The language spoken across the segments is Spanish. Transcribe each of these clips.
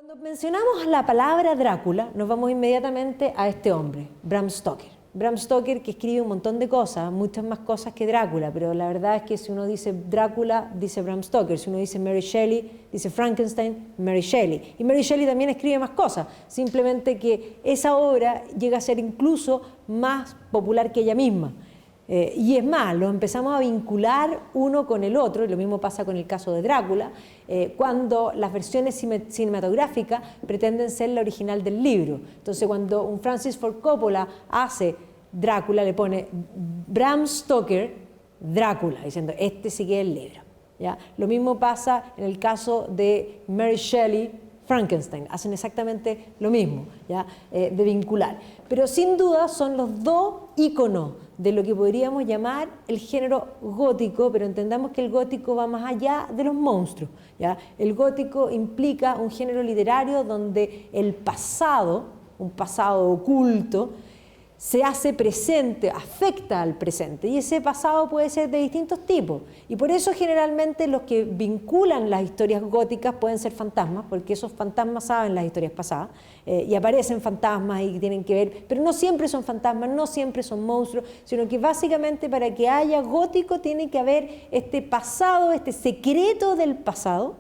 Cuando mencionamos la palabra Drácula, nos vamos inmediatamente a este hombre, Bram Stoker. Bram Stoker, que escribe un montón de cosas, muchas más cosas que Drácula, pero la verdad es que si uno dice Drácula, dice Bram Stoker. Si uno dice Mary Shelley, dice Frankenstein, Mary Shelley. Y Mary Shelley también escribe más cosas, simplemente que esa obra llega a ser incluso más popular que ella misma. Y es más, lo empezamos a vincular uno con el otro, y lo mismo pasa con el caso de Drácula, cuando las versiones cinematográficas pretenden ser la original del libro. Entonces, cuando un Francis Ford Coppola hace Drácula, le pone Bram Stoker, Drácula, diciendo, este sí que es el libro. ¿Ya? Lo mismo pasa en el caso de Mary Shelley, Frankenstein, hacen exactamente lo mismo, ¿ya? De vincular. Pero sin duda son los dos íconos de lo que podríamos llamar el género gótico, pero entendamos que el gótico va más allá de los monstruos, ¿ya? El gótico implica un género literario donde el pasado, un pasado oculto, se hace presente, afecta al presente, y ese pasado puede ser de distintos tipos, y por eso generalmente los que vinculan las historias góticas pueden ser fantasmas, porque esos fantasmas saben las historias pasadas, y aparecen fantasmas y tienen que ver, pero no siempre son fantasmas, no siempre son monstruos, sino que básicamente para que haya gótico tiene que haber este pasado, este secreto del pasado,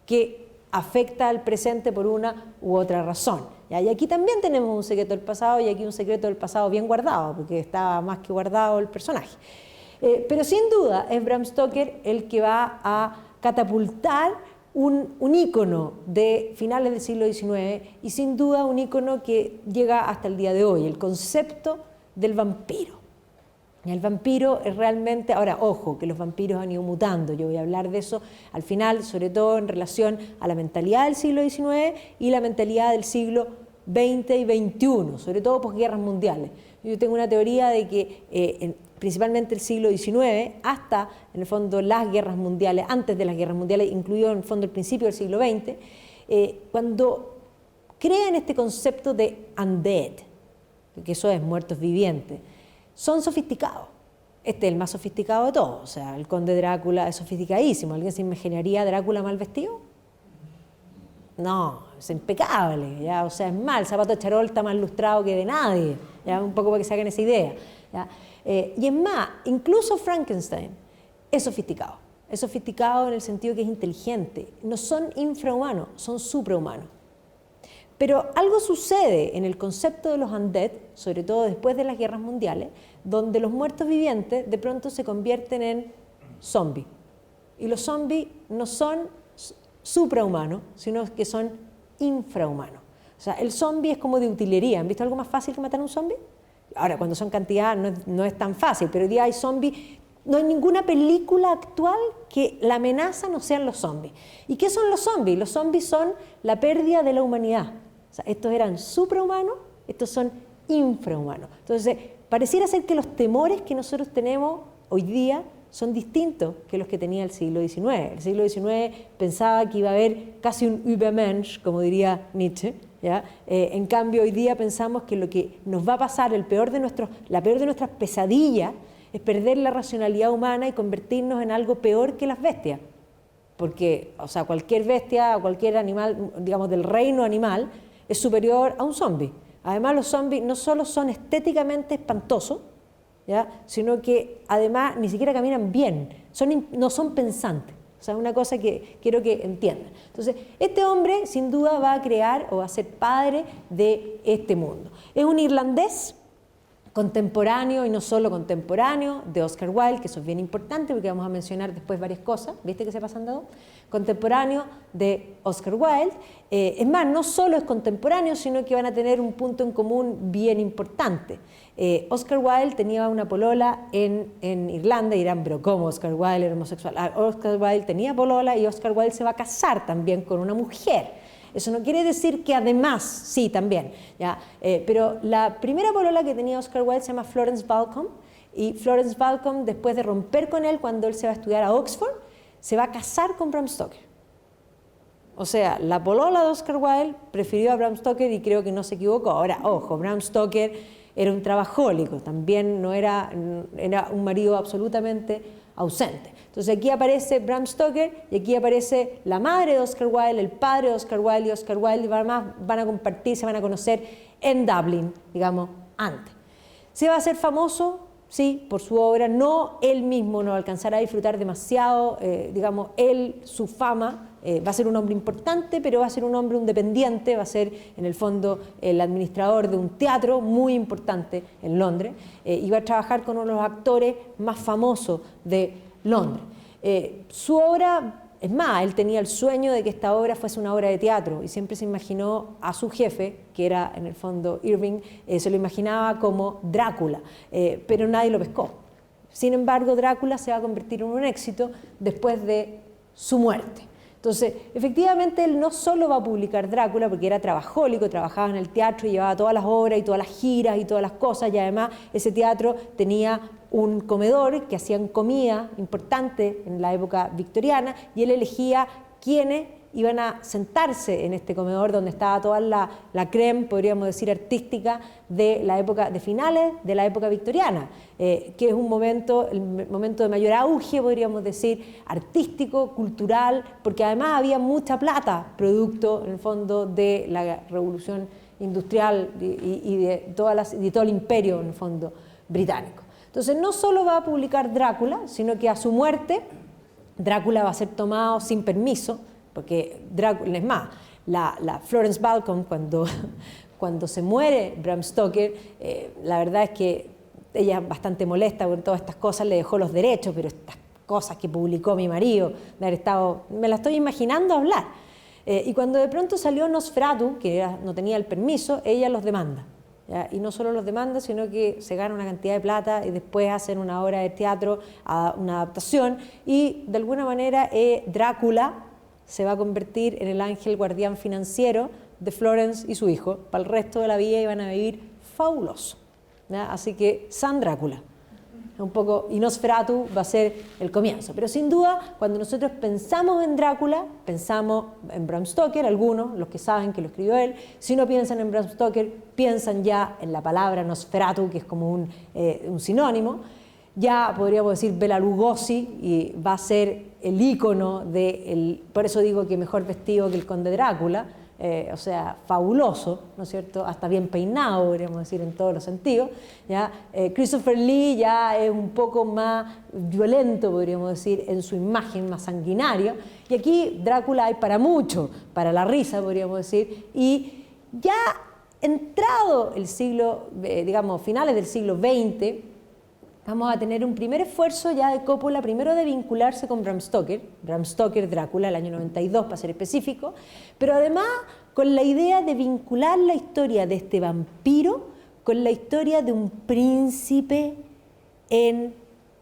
que afecta al presente por una u otra razón. ¿Ya? Y aquí también tenemos un secreto del pasado, y aquí un secreto del pasado bien guardado, porque estaba más que guardado el personaje. Pero sin duda es Bram Stoker el que va a catapultar un ícono de finales del siglo XIX, y sin duda un ícono que llega hasta el día de hoy, el concepto del vampiro. El vampiro es realmente, ahora ojo, que los vampiros han ido mutando, yo voy a hablar de eso al final, sobre todo en relación a la mentalidad del siglo XIX y la mentalidad del siglo XX y XXI, sobre todo posguerras mundiales. Yo tengo una teoría de que principalmente el siglo XIX, hasta en el fondo las guerras mundiales, antes de las guerras mundiales, incluido en el fondo el principio del siglo XX, cuando crean este concepto de undead, que eso es muertos vivientes, son sofisticados. Este es el más sofisticado de todos. O sea, el conde Drácula es sofisticadísimo. ¿Alguien se imaginaría a Drácula mal vestido? No, es impecable, ¿ya? O sea, es mal. El zapato de charol está más lustrado que de nadie, ¿ya? Un poco para que se hagan esa idea, ¿ya? Y es más, incluso Frankenstein es sofisticado. Es sofisticado en el sentido que es inteligente. No son infrahumanos, son suprahumanos. Pero algo sucede en el concepto de los undead, sobre todo después de las guerras mundiales, donde los muertos vivientes de pronto se convierten en zombies. Y los zombies no son suprahumanos, sino que son infrahumanos. O sea, el zombie es como de utilería. ¿Han visto algo más fácil que matar a un zombie? Ahora, cuando son cantidad no es tan fácil, pero hoy día hay zombies. No hay ninguna película actual que la amenaza no sean los zombies. ¿Y qué son los zombies? Los zombies son la pérdida de la humanidad. O sea, estos eran suprahumanos, estos son infrahumanos. Entonces, pareciera ser que los temores que nosotros tenemos hoy día son distintos que los que tenía el siglo XIX. El siglo XIX pensaba que iba a haber casi un Übermensch, como diría Nietzsche, ¿ya? En cambio, hoy día pensamos que lo que nos va a pasar, la peor de nuestras pesadillas, es perder la racionalidad humana y convertirnos en algo peor que las bestias. Porque, o sea, cualquier bestia o cualquier animal, digamos, del reino animal, es superior a un zombie. Además, los zombies no solo son estéticamente espantosos, ¿ya? Sino que además ni siquiera caminan bien, no son pensantes. O sea, una cosa que quiero que entiendan. Entonces, este hombre sin duda va a crear o va a ser padre de este mundo. Es un irlandés contemporáneo, y no solo contemporáneo, de Oscar Wilde, que eso es bien importante porque vamos a mencionar después varias cosas, ¿viste que se pasan dado? Contemporáneo de Oscar Wilde. Es más, no solo es contemporáneo, sino que van a tener un punto en común bien importante. Oscar Wilde tenía una polola en Irlanda, y dirán, pero ¿cómo Oscar Wilde era homosexual? Oscar Wilde tenía polola, y Oscar Wilde se va a casar también con una mujer. Eso no quiere decir que además, sí, también, ¿ya? Pero la primera polola que tenía Oscar Wilde se llama Florence Balcombe, y Florence Balcombe, después de romper con él cuando él se va a estudiar a Oxford, se va a casar con Bram Stoker. O sea, la polola de Oscar Wilde prefirió a Bram Stoker, y creo que no se equivocó. Ahora, ojo, Bram Stoker era un trabajólico, también no era un marido absolutamente ausente. Entonces aquí aparece Bram Stoker y aquí aparece la madre de Oscar Wilde, el padre de Oscar Wilde y Oscar Wilde, y además van a compartir, se van a conocer en Dublin, digamos, antes. ¿Se va a hacer famoso? Sí, por su obra. No él mismo, no alcanzará a disfrutar demasiado, digamos, él, su fama. Va a ser un hombre importante, pero va a ser un hombre independiente, va a ser en el fondo el administrador de un teatro muy importante en Londres y va a trabajar con uno de los actores más famosos de Londres. Su obra, es más, él tenía el sueño de que esta obra fuese una obra de teatro y siempre se imaginó a su jefe, que era en el fondo Irving, se lo imaginaba como Drácula, pero nadie lo pescó. Sin embargo, Drácula se va a convertir en un éxito después de su muerte. Entonces, efectivamente, él no solo va a publicar Drácula, porque era trabajólico, trabajaba en el teatro y llevaba todas las obras y todas las giras y todas las cosas, y además ese teatro tenía un comedor que hacían comida importante en la época victoriana, y él elegía quiénes iban a sentarse en este comedor donde estaba toda la crème, podríamos decir, artística de la época, de finales de la época victoriana, que es un momento, el momento de mayor auge, podríamos decir, artístico, cultural, porque además había mucha plata, producto, en el fondo, de la revolución industrial y de todo el imperio, en el fondo, británico. Entonces, no solo va a publicar Drácula, sino que a su muerte, Drácula va a ser tomado sin permiso, porque Drácula, es más, la Florence Balcom, cuando se muere Bram Stoker, la verdad es que ella es bastante molesta con todas estas cosas, le dejó los derechos, pero estas cosas que publicó mi marido, de haber estado, me la estoy imaginando hablar. Y cuando de pronto salió Nosferatu, que no tenía el permiso, ella los demanda. ¿Ya? Y no solo los demanda, sino que se gana una cantidad de plata y después hacen una obra de teatro, una adaptación, y de alguna manera Drácula se va a convertir en el ángel guardián financiero de Florence y su hijo. Para el resto de la vida iban a vivir fabuloso. ¿Ya? Así que San Drácula. Un poco, y Nosferatu va a ser el comienzo. Pero sin duda, cuando nosotros pensamos en Drácula, pensamos en Bram Stoker, algunos, los que saben que lo escribió él. Si no piensan en Bram Stoker, piensan ya en la palabra Nosferatu, que es como un sinónimo. Ya podríamos decir Bela Lugosi, y va a ser el ícono por eso digo que mejor vestido que el conde Drácula, o sea, fabuloso, ¿no es cierto? Hasta bien peinado, podríamos decir, en todos los sentidos. ¿Ya? Christopher Lee ya es un poco más violento, podríamos decir, en su imagen, más sanguinaria. Y aquí Drácula hay para mucho, para la risa, podríamos decir. Y ya entrado el siglo, digamos, finales del siglo XX, vamos a tener un primer esfuerzo ya de Coppola, primero de vincularse con Bram Stoker, Drácula, el año 92 para ser específico, pero además con la idea de vincular la historia de este vampiro con la historia de un príncipe en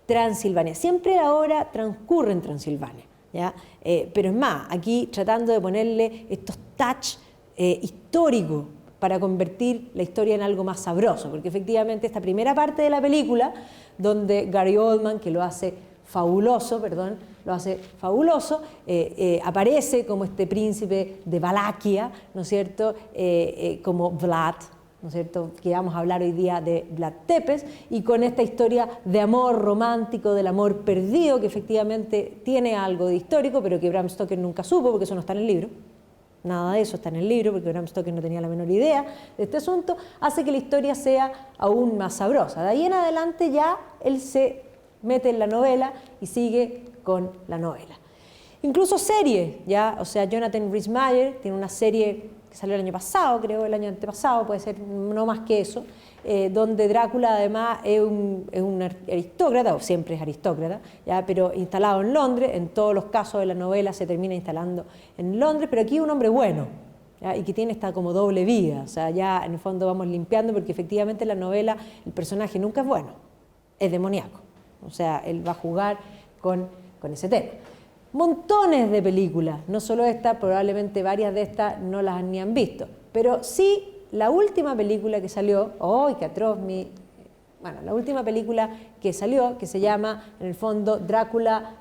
Transilvania. Siempre la obra transcurre en Transilvania, ¿ya? Pero es más, aquí tratando de ponerle estos touch históricos para convertir la historia en algo más sabroso, porque efectivamente esta primera parte de la película, donde Gary Oldman, que lo hace fabuloso, aparece como este príncipe de Valaquia, ¿no es cierto?, como Vlad, ¿no es cierto?, que vamos a hablar hoy día de Vlad Tepes, y con esta historia de amor romántico, del amor perdido, que efectivamente tiene algo de histórico, pero que Bram Stoker nunca supo, porque eso no está en el libro. Nada de eso está en el libro, porque Bram Stoker no tenía la menor idea de este asunto, hace que la historia sea aún más sabrosa. De ahí en adelante ya él se mete en la novela y sigue con la novela. Incluso series, ¿ya? O sea, Jonathan Rhys-Meyer tiene una serie que salió el año pasado, creo, el año antepasado, puede ser no más que eso, donde Drácula además es un aristócrata, o siempre es aristócrata, ¿ya? Pero instalado en Londres, en todos los casos de la novela se termina instalando en Londres, pero aquí un hombre bueno, ¿ya? Y que tiene esta como doble vida, o sea, ya en el fondo vamos limpiando, porque efectivamente en la novela el personaje nunca es bueno, es demoníaco, o sea, él va a jugar con ese tema. Montones de películas, no solo esta, probablemente varias de estas no las ni han visto, pero sí la última película que salió, ¡ay, qué atroz! La última película que salió, que se llama, en el fondo, Drácula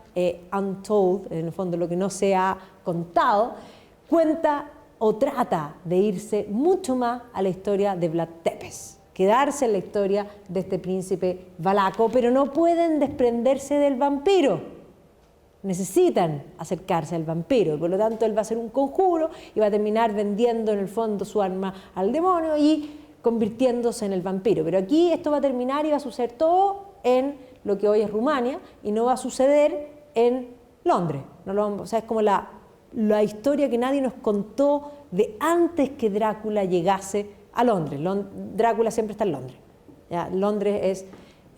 Untold, en el fondo lo que no se ha contado, cuenta o trata de irse mucho más a la historia de Vlad Tepes, quedarse en la historia de este príncipe valaco, pero no pueden desprenderse del vampiro. Necesitan acercarse al vampiro, y por lo tanto él va a hacer un conjuro y va a terminar vendiendo en el fondo su alma al demonio y convirtiéndose en el vampiro. Pero aquí esto va a terminar y va a suceder todo en lo que hoy es Rumania y no va a suceder en Londres. O sea, es como la historia que nadie nos contó de antes que Drácula llegase a Londres. Drácula siempre está en Londres. ¿Ya? Londres es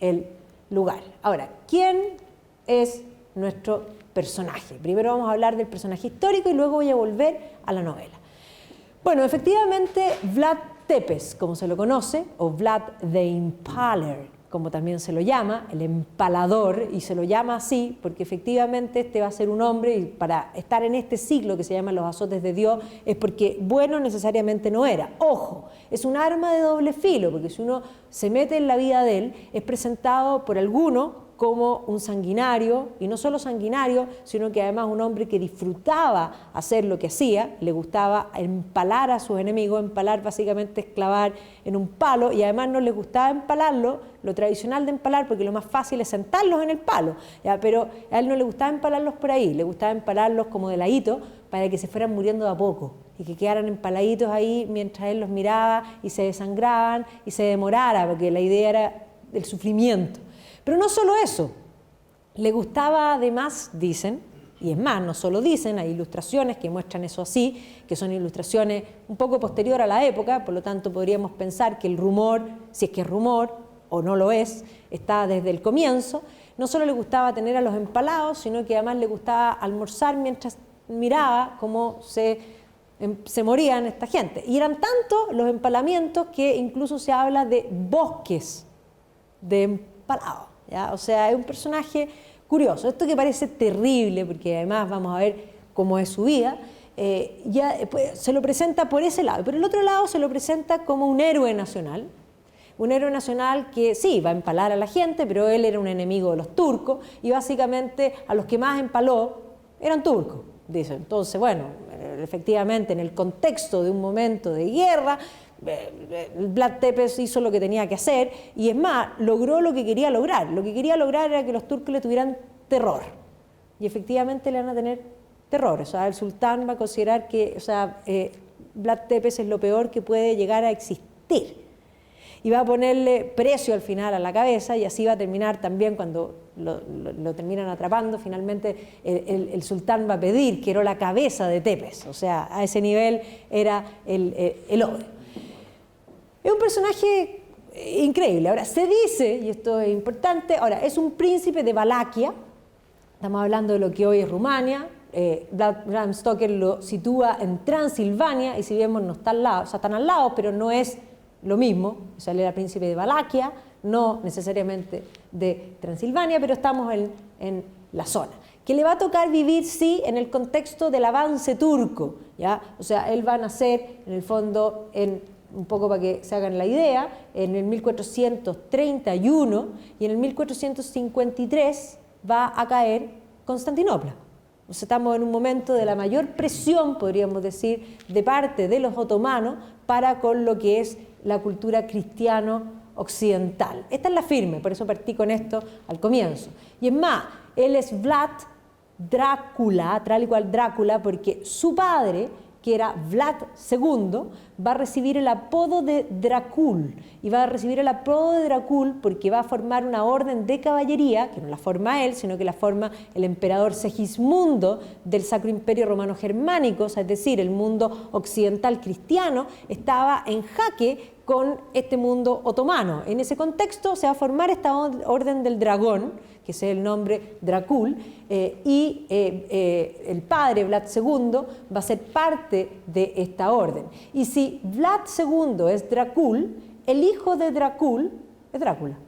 el lugar. Ahora, ¿quién es nuestro personaje? Primero vamos a hablar del personaje histórico y luego voy a volver a la novela. Bueno, efectivamente, Vlad Tepes, como se lo conoce, o Vlad the Impaler, como también se lo llama, el empalador, y se lo llama así porque efectivamente este va a ser un hombre, y para estar en este siglo que se llama los azotes de Dios, es porque bueno necesariamente no era. Ojo, es un arma de doble filo, porque si uno se mete en la vida de él, es presentado por alguno como un sanguinario, y no solo sanguinario, sino que además un hombre que disfrutaba hacer lo que hacía, le gustaba empalar a sus enemigos. Empalar básicamente es clavar en un palo, y además no les gustaba empalarlo, lo tradicional de empalar, porque lo más fácil es sentarlos en el palo, ¿ya? Pero a él no le gustaba empalarlos por ahí, le gustaba empalarlos como de ladito para que se fueran muriendo de a poco y que quedaran empaladitos ahí mientras él los miraba y se desangraban y se demorara, porque la idea era el sufrimiento. Pero no solo eso, le gustaba además, dicen, y es más, no solo dicen, hay ilustraciones que muestran eso así, que son ilustraciones un poco posterior a la época, por lo tanto podríamos pensar que el rumor, si es que es rumor o no lo es, está desde el comienzo. No solo le gustaba tener a los empalados, sino que además le gustaba almorzar mientras miraba cómo se morían esta gente. Y eran tantos los empalamientos que incluso se habla de bosques de empalados. ¿Ya? O sea, es un personaje curioso. Esto que parece terrible, porque además vamos a ver cómo es su vida, pues, se lo presenta por ese lado. Por el otro lado se lo presenta como un héroe nacional que sí, va a empalar a la gente, pero él era un enemigo de los turcos y básicamente a los que más empaló eran turcos, dice. Entonces, bueno, efectivamente en el contexto de un momento de guerra, Vlad Tepes hizo lo que tenía que hacer, y es más, logró lo que quería lograr. Lo que quería lograr era que los turcos le tuvieran terror, y efectivamente le van a tener terror. O sea, el sultán va a considerar que Vlad Tepes es lo peor que puede llegar a existir, y va a ponerle precio al final a la cabeza, y así va a terminar también cuando lo terminan atrapando. Finalmente el sultán va a pedir, quiero la cabeza de Tepes. O sea, a ese nivel era el odio. Es un personaje increíble. Ahora, se dice, y esto es importante, ahora, es un príncipe de Valaquia, estamos hablando de lo que hoy es Rumania. Bram Stoker lo sitúa en Transilvania, y si vemos no está al lado, o sea, están al lado, pero no es lo mismo. O sea, él era príncipe de Valaquia, no necesariamente de Transilvania, pero estamos en la zona. Que le va a tocar vivir, sí, en el contexto del avance turco, ¿ya? O sea, él va a nacer, en el fondo, un poco para que se hagan la idea, en el 1431, y en el 1453 va a caer Constantinopla. O sea, estamos en un momento de la mayor presión, podríamos decir, de parte de los otomanos para con lo que es la cultura cristiano occidental. Esta es la firme, por eso partí con esto al comienzo. Y es más, él es Vlad Drácula, tal y cual Drácula, porque su padre, que era Vlad II, va a recibir el apodo de Dracul, y va a recibir el apodo de Dracul porque va a formar una orden de caballería, que no la forma él, sino que la forma el emperador Segismundo del Sacro Imperio Romano Germánico, o sea, es decir, el mundo occidental cristiano estaba en jaque con este mundo otomano. En ese contexto se va a formar esta orden del dragón, que es el nombre Dracul, y el padre, Vlad II, va a ser parte de esta orden. Y si Vlad II es Dracul, el hijo de Dracul es Drácula.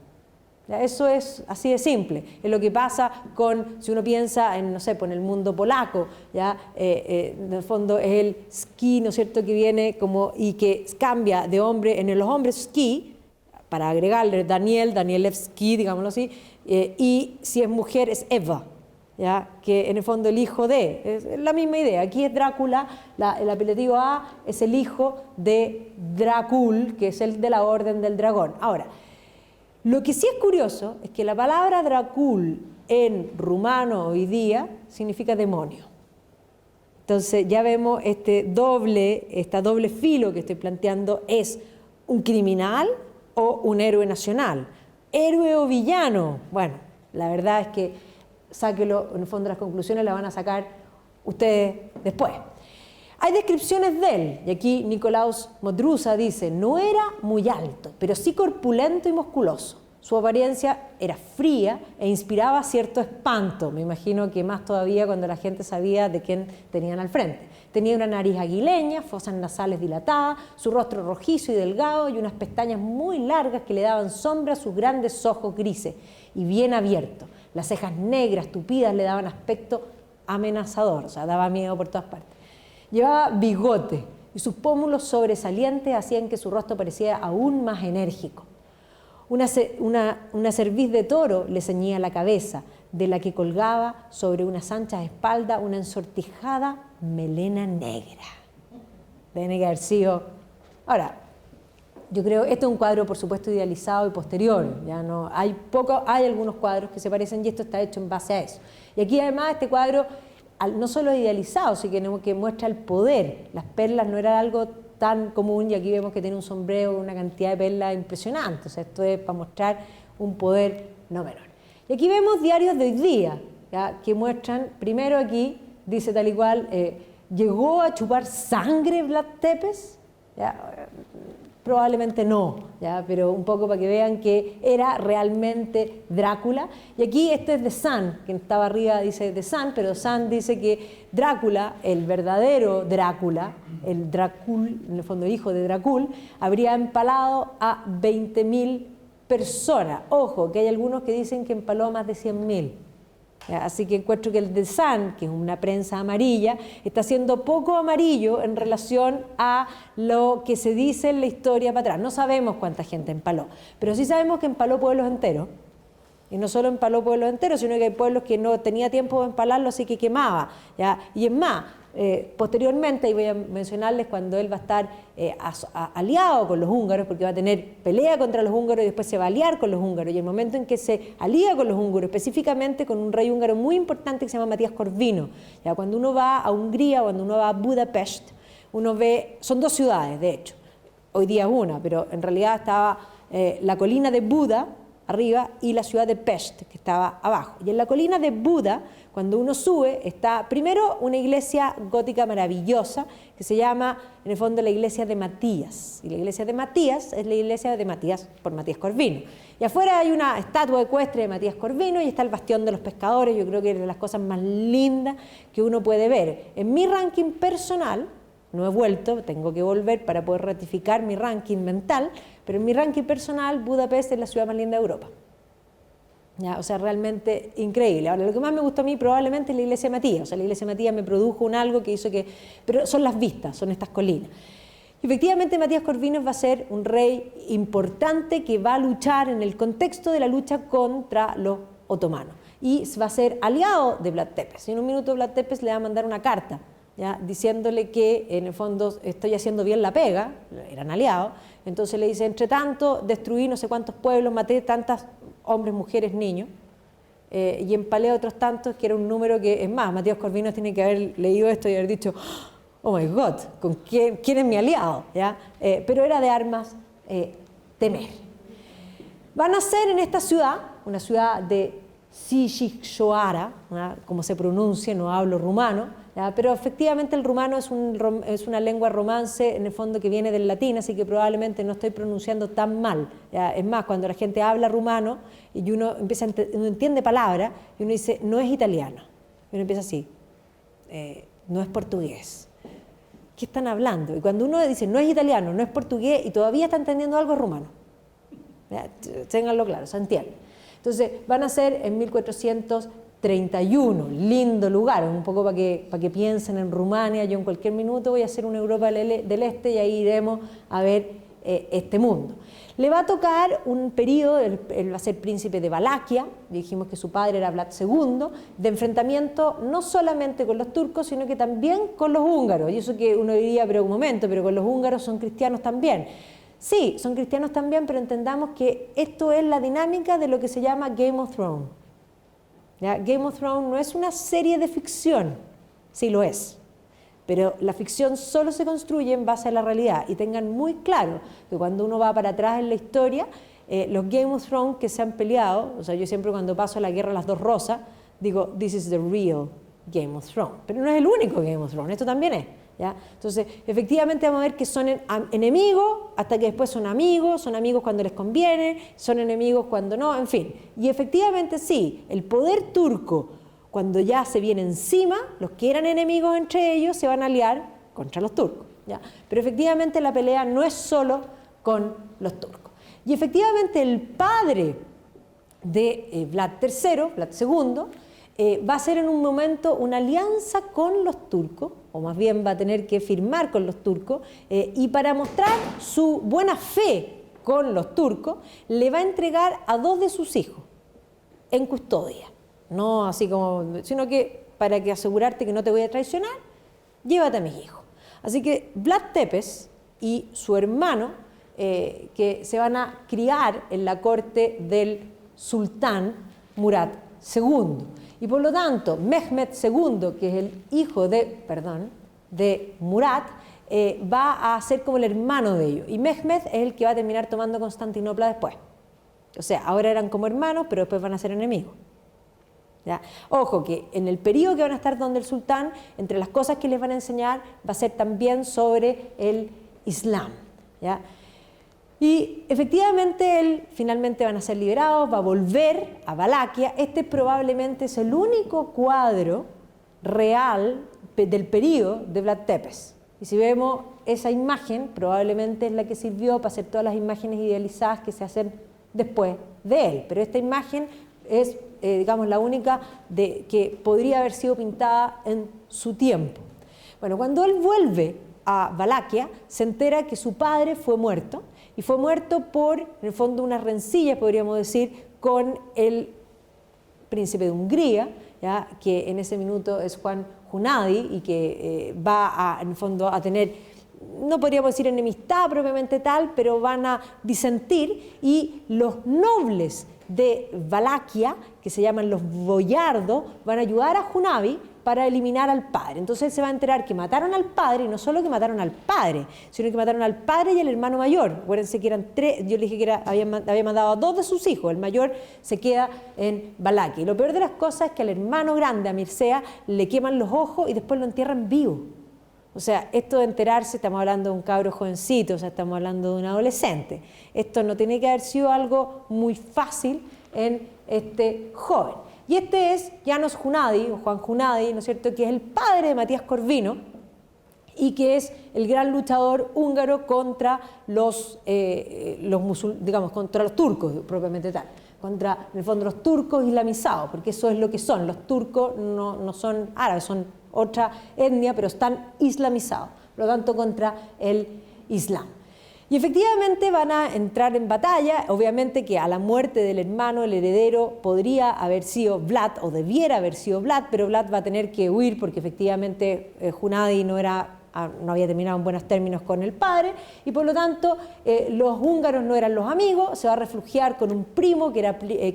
¿Ya? Eso es así de simple. Es lo que pasa con, si uno piensa en, no sé, en el mundo polaco, ¿ya? En el fondo es el ski, ¿no es cierto?, que viene como y que cambia de hombre, en los hombres ski, para agregarle Danielewski, digámoslo así, y si es mujer es Eva. ¿ya? Que en el fondo el hijo de, es la misma idea, aquí es Drácula, el apelativo A es el hijo de Drácul, que es el de la Orden del Dragón. Ahora, lo que sí es curioso es que la palabra Drácul en rumano hoy día significa demonio. Entonces ya vemos esta doble filo que estoy planteando, ¿es un criminal o un héroe nacional? ¿Héroe o villano? Bueno, la verdad es que sáquelo, en el fondo las conclusiones las van a sacar ustedes después. Hay descripciones de él, y aquí Nicolaus Modrusa dice, no era muy alto, pero sí corpulento y musculoso. Su apariencia era fría e inspiraba cierto espanto, me imagino que más todavía cuando la gente sabía de quién tenían al frente. Tenía una nariz aguileña, fosas nasales dilatadas, su rostro rojizo y delgado y unas pestañas muy largas que le daban sombra a sus grandes ojos grises y bien abiertos. Las cejas negras, tupidas, le daban aspecto amenazador, o sea, daba miedo por todas partes. Llevaba bigote y sus pómulos sobresalientes hacían que su rostro pareciera aún más enérgico. Una cerviz de toro le ceñía la cabeza, de la que colgaba sobre unas anchas espaldas una ensortijada melena negra. Tiene que haber sido... Ahora, yo creo, esto es un cuadro, por supuesto, idealizado y posterior. Ya no, hay algunos cuadros que se parecen y esto está hecho en base a eso. Y aquí además este cuadro no solo es idealizado, sino que muestra el poder. Las perlas no era algo tan común y aquí vemos que tiene un sombrero con una cantidad de perlas impresionante. O sea, esto es para mostrar un poder no menor. Y aquí vemos diarios de hoy día, ¿ya? Que muestran, primero aquí, dice tal y cual, ¿llegó a chupar sangre Vlad Tepes? ¿Ya? Probablemente no, ¿ya? Pero un poco para que vean que era realmente Drácula. Y aquí este es de Sun, que estaba arriba dice de Sun, pero Sun dice que Drácula, el verdadero Drácula, el Drácul, en el fondo hijo de Drácul, habría empalado a 20.000 personas. Ojo, que hay algunos que dicen que empaló a más de 100.000. Así que encuentro que el de Sun, que es una prensa amarilla, está siendo poco amarillo en relación a lo que se dice en la historia para atrás. No sabemos cuánta gente empaló, pero sí sabemos que empaló pueblos enteros. Y no solo empaló pueblos enteros, sino que hay pueblos que no tenía tiempo de empalarlo, así que quemaba, ¿ya? Y es más, posteriormente, y voy a mencionarles cuando él va a estar aliado con los húngaros, porque va a tener pelea contra los húngaros y después se va a aliar con los húngaros, y el momento en que se alía con los húngaros, específicamente con un rey húngaro muy importante que se llama Matías Corvino, ¿ya? Cuando uno va a Hungría, cuando uno va a Budapest, uno ve, son dos ciudades de hecho, hoy día una, pero en realidad estaba la colina de Buda arriba y la ciudad de Pest, que estaba abajo. Y en la colina de Buda, cuando uno sube, está primero una iglesia gótica maravillosa que se llama, en el fondo, la iglesia de Matías. Y la iglesia de Matías es la iglesia de Matías por Matías Corvino. Y afuera hay una estatua ecuestre de Matías Corvino y está el bastión de los pescadores. Yo creo que es de las cosas más lindas que uno puede ver. En mi ranking personal, no he vuelto, tengo que volver para poder ratificar mi ranking mental, pero en mi ranking personal, Budapest es la ciudad más linda de Europa. ¿Ya? O sea, realmente increíble. Ahora, lo que más me gustó a mí probablemente es la iglesia de Matías. O sea, la iglesia de Matías me produjo un algo que hizo que... Pero son las vistas, son estas colinas. Y efectivamente, Matías Corvino va a ser un rey importante que va a luchar en el contexto de la lucha contra los otomanos. Y va a ser aliado de Vlad Tepes. Y en un minuto Vlad Tepes le va a mandar una carta, ¿ya? Diciéndole que en el fondo estoy haciendo bien la pega, eran aliados, entonces le dice, entre tanto destruí no sé cuántos pueblos, maté tantas hombres, mujeres, niños, y empalé a otros tantos, que era un número que, es más, Matías Corvino tiene que haber leído esto y haber dicho, oh my God, ¿con quién es mi aliado? ¿Ya? Pero era de armas temer. Van a ser en esta ciudad, una ciudad de Sighisoara, como se pronuncia, no hablo rumano, ¿ya? Pero efectivamente el rumano es una lengua romance, en el fondo que viene del latín, así que probablemente no estoy pronunciando tan mal, ¿ya? Es más, cuando la gente habla rumano y uno entiende palabras y uno dice, no es italiano, y uno empieza así, no es portugués. ¿Qué están hablando? Y cuando uno dice, no es italiano, no es portugués y todavía está entendiendo algo, es rumano. ¿Ya? Ténganlo claro, se entiende. Entonces, van a ser en 1431, lindo lugar, un poco para que piensen en Rumania. Yo en cualquier minuto voy a hacer una Europa del Este y ahí iremos a ver este mundo. Le va a tocar un periodo, él va a ser príncipe de Valaquia, dijimos que su padre era Vlad II, de enfrentamiento no solamente con los turcos, sino que también con los húngaros. Y eso que uno diría, pero un momento, pero con los húngaros son cristianos también. Sí, son cristianos también, pero entendamos que esto es la dinámica de lo que se llama Game of Thrones. ¿Ya? Game of Thrones no es una serie de ficción, sí lo es. Pero la ficción solo se construye en base a la realidad. Y tengan muy claro que cuando uno va para atrás en la historia, los Game of Thrones que se han peleado, o sea, yo siempre cuando paso la guerra de las dos rosas, digo, this is the real Game of Thrones. Pero no es el único Game of Thrones, esto también es. ¿Ya? Entonces, efectivamente vamos a ver que son enemigos hasta que después son amigos cuando les conviene, son enemigos cuando no, en fin. Y efectivamente sí, el poder turco, cuando ya se viene encima, los que eran enemigos entre ellos se van a aliar contra los turcos. ¿Ya? Pero efectivamente la pelea no es solo con los turcos. Y efectivamente el padre de Vlad III, Vlad II, va a hacer en un momento una alianza con los turcos, o más bien va a tener que firmar con los turcos, y para mostrar su buena fe con los turcos, le va a entregar a 2 de sus hijos en custodia. No así como, sino que para que asegurarte que no te voy a traicionar, llévate a mis hijos. Así que Vlad Tepes y su hermano, que se van a criar en la corte del sultán Murat II. Y por lo tanto, Mehmed II, que es el hijo de Murat, va a ser como el hermano de ellos. Y Mehmed es el que va a terminar tomando Constantinopla después. O sea, ahora eran como hermanos, pero después van a ser enemigos. ¿Ya? Ojo que en el periodo que van a estar donde el sultán, entre las cosas que les van a enseñar va a ser también sobre el Islam. ¿Ya? Y efectivamente él finalmente van a ser liberados, va a volver a Valaquia. Este probablemente es el único cuadro real del periodo de Vlad Tepes. Y si vemos esa imagen, probablemente es la que sirvió para hacer todas las imágenes idealizadas que se hacen después de él. Pero esta imagen es, digamos, la única que podría haber sido pintada en su tiempo. Bueno, cuando él vuelve a Valaquia, se entera que su padre fue muerto, y fue muerto por, en el fondo, unas rencillas, podríamos decir, con el príncipe de Hungría, ¿ya? Que en ese minuto es Juan Hunadi, y que va, en el fondo, a tener, no podríamos decir enemistad propiamente tal, pero van a disentir, y los nobles de Valaquia, que se llaman los boyardos, van a ayudar a Hunadi para eliminar al padre. Entonces él se va a enterar que mataron al padre, y no solo que mataron al padre, sino que mataron al padre y al hermano mayor. Acuérdense que eran 3, yo le dije que había mandado a 2 de sus hijos, el mayor se queda en Valaquia. Y lo peor de las cosas es que al hermano grande, a Mircea, le queman los ojos y después lo entierran vivo. O sea, esto de enterarse, estamos hablando de un cabro jovencito, o sea, estamos hablando de un adolescente. Esto no tiene que haber sido algo muy fácil en este joven. Y este es János Hunadi, o Juan Hunadi, ¿no es cierto?, que es el padre de Matías Corvino, y que es el gran luchador húngaro contra contra los turcos, propiamente tal. Contra, en el fondo, los turcos islamizados, porque eso es lo que son. Los turcos no son árabes, son otra etnia, pero están islamizados. Por lo tanto, contra el Islam. Y efectivamente van a entrar en batalla. Obviamente que a la muerte del hermano, el heredero podría haber sido Vlad, o debiera haber sido Vlad, pero Vlad va a tener que huir porque efectivamente Hunadi no había terminado en buenos términos con el padre, y por lo tanto los húngaros no eran los amigos. Se va a refugiar con un primo que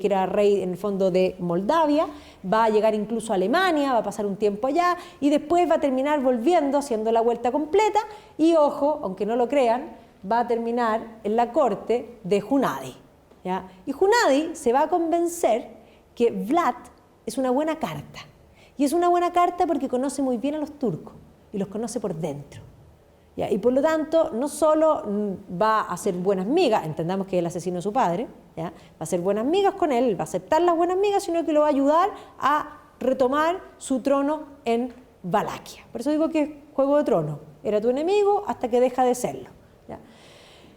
era rey en el fondo de Moldavia, va a llegar incluso a Alemania, va a pasar un tiempo allá, y después va a terminar volviendo, haciendo la vuelta completa, y ojo, aunque no lo crean, va a terminar en la corte de Hunadi. ¿Ya? Y Hunadi se va a convencer que Vlad es una buena carta. Y es una buena carta porque conoce muy bien a los turcos, y los conoce por dentro. ¿Ya? Y por lo tanto, no solo va a hacer buenas migas, entendamos que es el asesino de su padre, ¿ya? Va a hacer buenas migas con él, va a aceptar las buenas migas, sino que lo va a ayudar a retomar su trono en Valaquia. Por eso digo que es Juego de Tronos. Era tu enemigo hasta que deja de serlo. ¿Ya?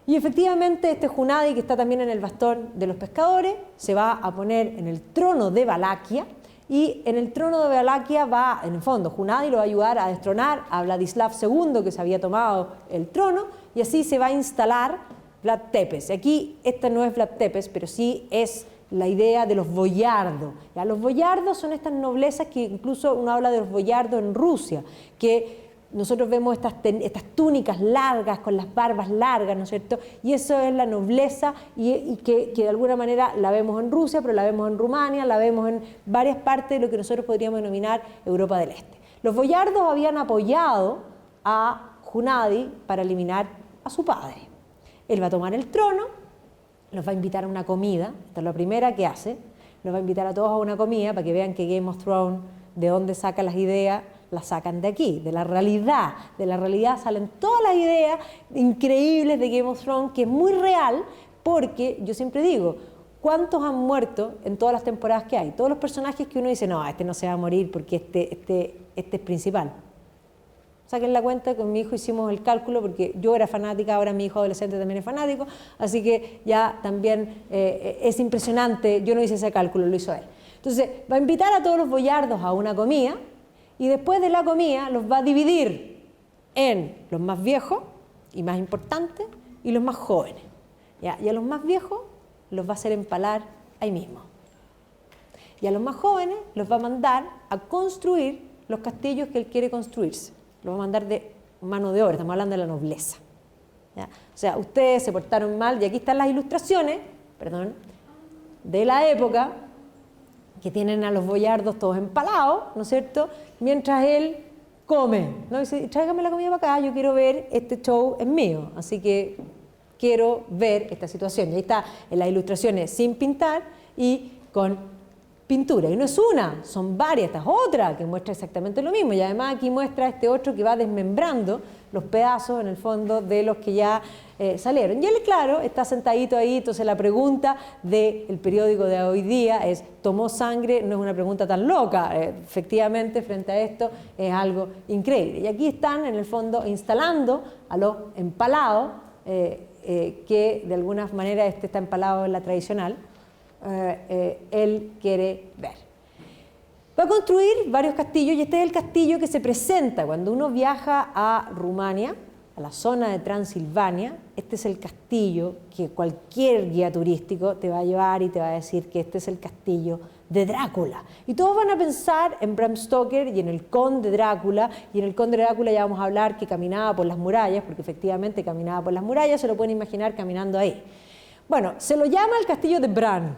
Y efectivamente este Hunadi, que está también en el bastón de los pescadores, se va a poner en el trono de Valaquia, y en el trono de Valaquia va, en el fondo, Hunadi lo va a ayudar a destronar a Vladislav II, que se había tomado el trono, y así se va a instalar Vlad Tepes. Aquí esta no es Vlad Tepes, pero sí es la idea de los boyardos. ¿Ya? Los boyardos son estas noblezas que incluso uno habla de los boyardos en Rusia, que nosotros vemos estas túnicas largas con las barbas largas, ¿no es cierto? Y eso es la nobleza y que de alguna manera la vemos en Rusia, pero la vemos en Rumania, la vemos en varias partes de lo que nosotros podríamos denominar Europa del Este. Los boyardos habían apoyado a Hunadi para eliminar a su padre. Él va a tomar el trono, los va a invitar a una comida, esta es la primera que hace, los va a invitar a todos a una comida para que vean que Game of Thrones, de dónde saca las ideas, las sacan de aquí, de la realidad salen todas las ideas increíbles de Game of Thrones, que es muy real, porque yo siempre digo, ¿cuántos han muerto en todas las temporadas que hay? Todos los personajes que uno dice, no, este no se va a morir porque este es principal. Saquen la cuenta, con mi hijo hicimos el cálculo, porque yo era fanática, ahora mi hijo adolescente también es fanático, así que ya también es impresionante, yo no hice ese cálculo, lo hizo él. Entonces, va a invitar a todos los boyardos a una comida, y después de la comida los va a dividir en los más viejos y más importantes y los más jóvenes. ¿Ya? Y a los más viejos los va a hacer empalar ahí mismo. Y a los más jóvenes los va a mandar a construir los castillos que él quiere construirse. Los va a mandar de mano de obra, estamos hablando de la nobleza. ¿Ya? O sea, ustedes se portaron mal, y aquí están las ilustraciones, de la época, que tienen a los boyardos todos empalados, ¿no es cierto?, mientras él come, ¿no? Dice, tráigame la comida para acá, yo quiero ver, este show es mío, así que quiero ver esta situación. Y ahí está en las ilustraciones sin pintar y con pintura. Y no es una, son varias, esta es otra que muestra exactamente lo mismo. Y además aquí muestra este otro que va desmembrando los pedazos, en el fondo, de los que ya salieron. Y él, claro, está sentadito ahí, entonces la pregunta del periódico de hoy día es, ¿tomó sangre? No es una pregunta tan loca, efectivamente, frente a esto es algo increíble. Y aquí están, en el fondo, instalando a los empalados, que de alguna manera este está empalado en la tradicional, él quiere ver. Va a construir varios castillos, y este es el castillo que se presenta cuando uno viaja a Rumania, a la zona de Transilvania. Este es el castillo que cualquier guía turístico te va a llevar y te va a decir que este es el castillo de Drácula. Y todos van a pensar en Bram Stoker y en el Conde Drácula, y en el Conde Drácula ya vamos a hablar que caminaba por las murallas, porque efectivamente caminaba por las murallas, se lo pueden imaginar caminando ahí. Bueno, se lo llama el castillo de Bran,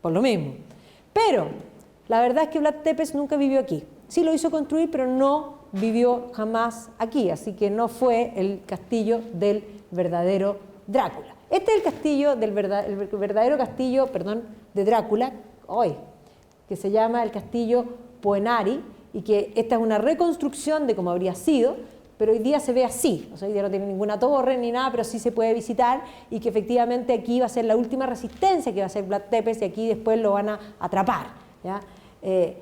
por lo mismo. Pero la verdad es que Vlad Tepes nunca vivió aquí. Sí lo hizo construir, pero no vivió jamás aquí, así que no fue el castillo del verdadero Drácula. Este es el castillo el verdadero castillo, de Drácula, hoy, que se llama el castillo Poenari, y que esta es una reconstrucción de cómo habría sido, pero hoy día se ve así, o sea, hoy día no tiene ninguna torre ni nada, pero sí se puede visitar, y que efectivamente aquí va a ser la última resistencia que va a ser Vlad Tepes, y aquí después lo van a atrapar, ¿ya?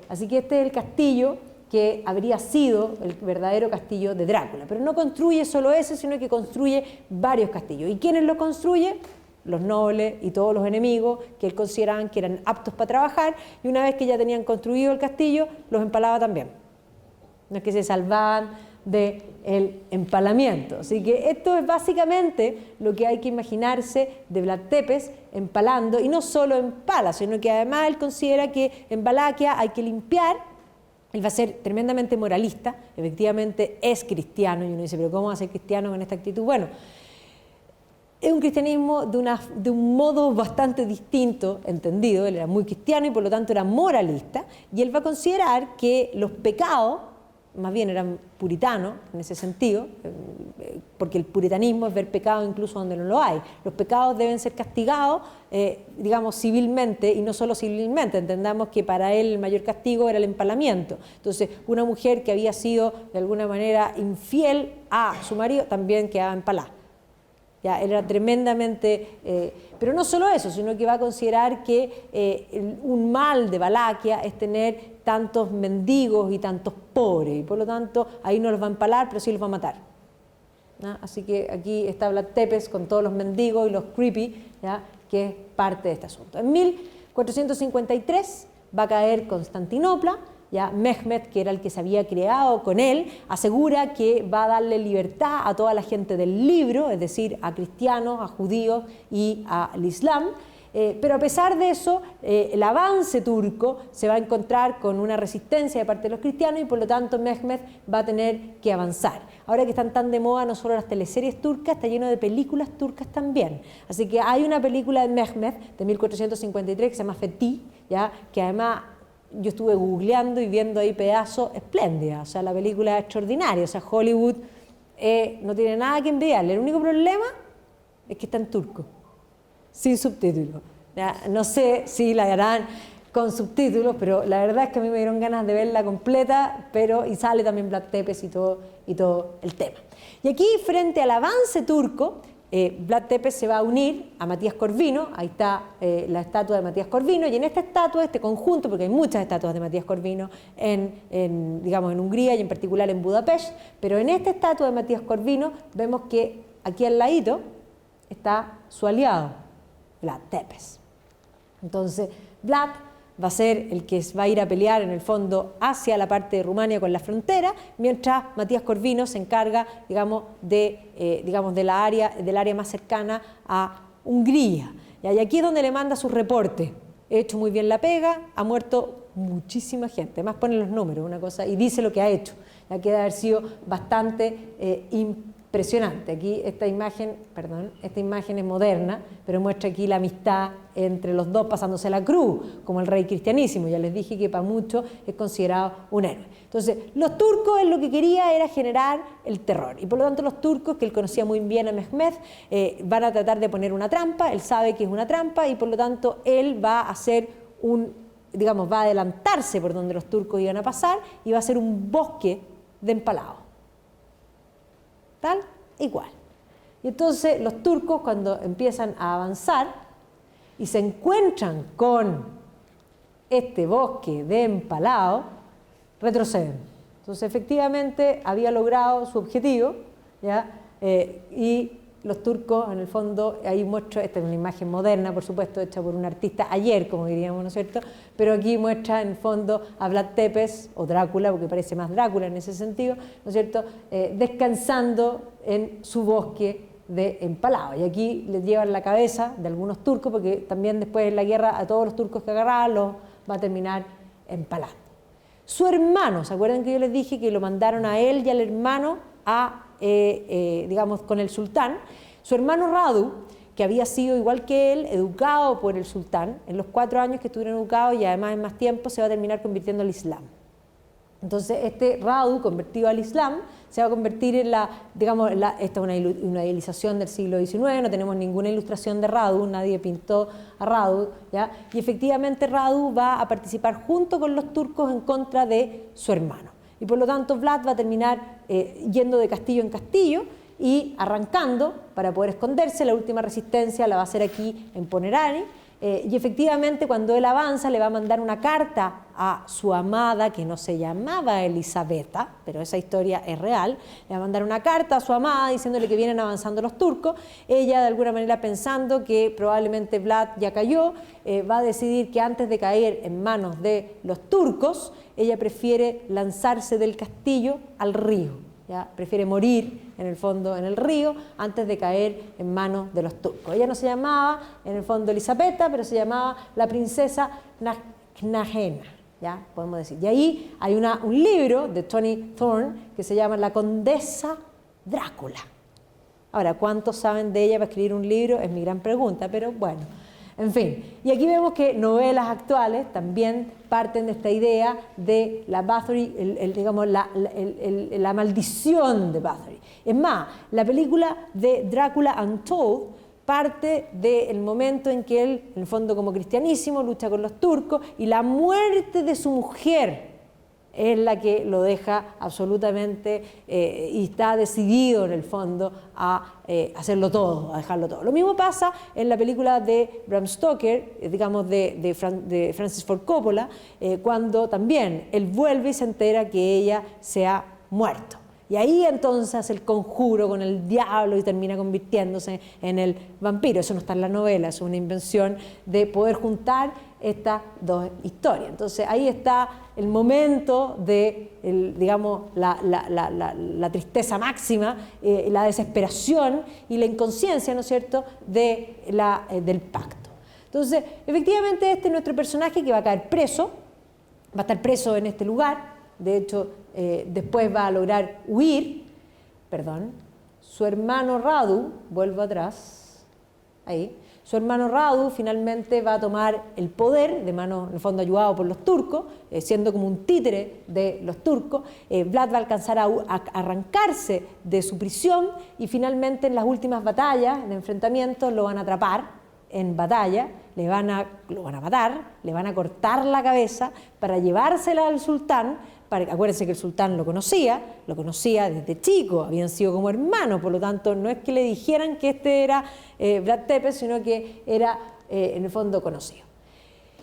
Así que este es el castillo que habría sido el verdadero castillo de Drácula, pero no construye solo ese, sino que construye varios castillos. ¿Y quiénes lo construyen? Los nobles y todos los enemigos que él consideraban que eran aptos para trabajar, y una vez que ya tenían construido el castillo, los empalaba también. No es que se salvaban del empalamiento. Así que esto es básicamente lo que hay que imaginarse de Vlad Tepes empalando, y no solo empala, sino que además él considera que en Valaquia hay que limpiar. Él va a ser tremendamente moralista, efectivamente es cristiano, y uno dice, pero ¿cómo va a ser cristiano con esta actitud? Bueno, es un cristianismo de un modo bastante distinto, entendido. Él era muy cristiano y por lo tanto era moralista, y él va a considerar que los pecados, más bien eran puritanos en ese sentido, porque el puritanismo es ver pecado incluso donde no lo hay. Los pecados deben ser castigados, digamos, civilmente, y no solo civilmente. Entendamos que para él el mayor castigo era el empalamiento. Entonces, una mujer que había sido de alguna manera infiel a su marido también quedaba empalada. Ya, él era tremendamente, pero no solo eso, sino que va a considerar que un mal de Valaquia es tener tantos mendigos y tantos pobres, y por lo tanto ahí no los va a empalar, pero sí los va a matar. ¿No? Así que aquí está Vlad Tepes con todos los mendigos y los creepy, ¿ya? Que es parte de este asunto. En 1453 va a caer Constantinopla, ya Mehmet, que era el que se había creado con él, asegura que va a darle libertad a toda la gente del libro, es decir, a cristianos, a judíos y al Islam. Pero a pesar de eso, el avance turco se va a encontrar con una resistencia de parte de los cristianos y por lo tanto Mehmet va a tener que avanzar. Ahora que están tan de moda no solo las teleseries turcas, está lleno de películas turcas también. Así que hay una película de Mehmet de 1453 que se llama Fethi, ¿ya? Que además yo estuve googleando y viendo ahí pedazos espléndidos. O sea, la película es extraordinaria. O sea, Hollywood no tiene nada que envidiarle. El único problema es que está en turco, sin subtítulos. ¿Ya? No sé si la harán con subtítulos, pero la verdad es que a mí me dieron ganas de verla completa, y sale también Vlad Tepes y todo el tema. Y aquí, frente al avance turco, Vlad Tepes se va a unir a Matías Corvino. Ahí está la estatua de Matías Corvino, y en esta estatua, este conjunto, porque hay muchas estatuas de Matías Corvino digamos, en Hungría y en particular en Budapest, pero en esta estatua de Matías Corvino vemos que aquí al ladito está su aliado, Vlad Tepes. Entonces, Vlad va a ser el que va a ir a pelear en el fondo hacia la parte de Rumania con la frontera, mientras Matías Corvino se encarga, digamos, del área más cercana a Hungría. Y aquí es donde le manda sus reportes. He hecho muy bien la pega, ha muerto muchísima gente, además pone los números, una cosa, y dice lo que ha hecho. Ya que debe haber sido bastante impresionante. Aquí esta imagen es moderna, pero muestra aquí la amistad entre los dos pasándose la cruz, como el rey cristianísimo. Ya les dije que para muchos es considerado un héroe. Entonces, los turcos lo que quería era generar el terror. Y por lo tanto los turcos, que él conocía muy bien a Mehmet, van a tratar de poner una trampa. Él sabe que es una trampa y por lo tanto él va a hacer va a adelantarse por donde los turcos iban a pasar y va a hacer un bosque de empalados. Tal igual. Y entonces los turcos, cuando empiezan a avanzar y se encuentran con este bosque de empalados, retroceden. Entonces efectivamente había logrado su objetivo, ¿ya? Y los turcos, en el fondo, ahí muestra, esta es una imagen moderna, por supuesto, hecha por un artista ayer, como diríamos, ¿no es cierto? Pero aquí muestra, en el fondo, a Vlad Tepes, o Drácula, porque parece más Drácula en ese sentido, ¿no es cierto?, descansando en su bosque de empalados. Y aquí les llevan la cabeza de algunos turcos, porque también después de la guerra a todos los turcos que agarraban los va a terminar empalando. Su hermano, ¿se acuerdan que yo les dije que lo mandaron a él y al hermano con el sultán? Su hermano Radu, que había sido igual que él, educado por el sultán, en los 4 años que estuvieron educados y además en más tiempo, se va a terminar convirtiendo al Islam. Entonces, este Radu, convertido al Islam, se va a convertir en esta es una idealización del siglo XIX, no tenemos ninguna ilustración de Radu, nadie pintó a Radu, ¿ya? Y efectivamente Radu va a participar junto con los turcos en contra de su hermano. Y por lo tanto Vlad va a terminar yendo de castillo en castillo y arrancando para poder esconderse. La última resistencia la va a hacer aquí en Pomerania. Y efectivamente cuando él avanza le va a mandar una carta a su amada, que no se llamaba Elisabetta, pero esa historia es real. Le va a mandar una carta a su amada diciéndole que vienen avanzando los turcos. Ella, de alguna manera, pensando que probablemente Vlad ya cayó, va a decidir que antes de caer en manos de los turcos, ella prefiere lanzarse del castillo al río. ¿Ya? Prefiere morir, en el fondo, en el río, antes de caer en manos de los turcos. Ella no se llamaba, en el fondo, Elisabetta, pero se llamaba la princesa Knagena, ¿ya? Podemos decir. Y ahí hay un libro de Tony Thorne que se llama La Condesa Drácula. Ahora, ¿cuántos saben de ella para escribir un libro? Es mi gran pregunta, pero bueno. En fin, y aquí vemos que novelas actuales también parten de esta idea de la Bathory, la maldición de Bathory. Es más, la película de Drácula Untold parte del momento en que él, en el fondo como cristianísimo, lucha con los turcos y la muerte de su mujer es la que lo deja absolutamente y está decidido en el fondo a hacerlo todo, a dejarlo todo. Lo mismo pasa en la película de Bram Stoker, de Francis Ford Coppola, cuando también él vuelve y se entera que ella se ha muerto. Y ahí entonces hace el conjuro con el diablo y termina convirtiéndose en el vampiro. Eso no está en la novela, es una invención de poder juntar estas dos historias. Entonces ahí está el momento de, digamos, la tristeza máxima, la desesperación y la inconsciencia, ¿no es cierto?, del pacto. Entonces, efectivamente, este es nuestro personaje que va a caer preso, va a estar preso en este lugar, de hecho, después va a lograr huir, su hermano Radu, vuelvo atrás, ahí, su hermano Radu finalmente va a tomar el poder, de mano, en el fondo ayudado por los turcos, siendo como un títere de los turcos. Vlad va a alcanzar a arrancarse de su prisión y finalmente en las últimas batallas, de enfrentamiento, lo van a atrapar en batalla, lo van a matar, le van a cortar la cabeza para llevársela al sultán. Acuérdense que el sultán lo conocía desde chico, habían sido como hermanos, por lo tanto no es que le dijeran que este era Vlad Tepes, sino que era en el fondo conocido.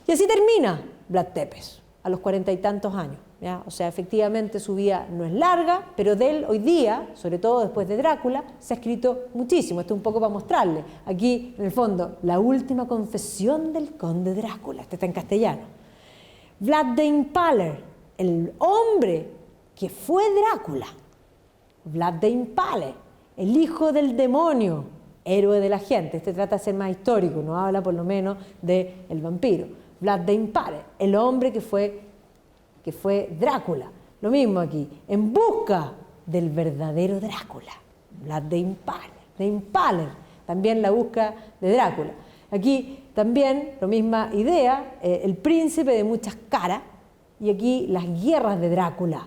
Y así termina Vlad Tepes, a los 40 y tantos años, ¿ya? O sea, efectivamente su vida no es larga, pero de él hoy día, sobre todo después de Drácula, se ha escrito muchísimo. Esto es un poco para mostrarle. Aquí, en el fondo, la última confesión del conde Drácula, este está en castellano. Vlad the Impaler, el hombre que fue Drácula, Vlad the Impaler, el hijo del demonio, héroe de la gente. Este trata de ser más histórico, no habla por lo menos del vampiro. Vlad the Impaler, el hombre que fue Drácula. Lo mismo aquí, en busca del verdadero Drácula. Vlad the Impaler, también la busca de Drácula. Aquí también, la misma idea, el príncipe de muchas caras, y aquí las guerras de Drácula,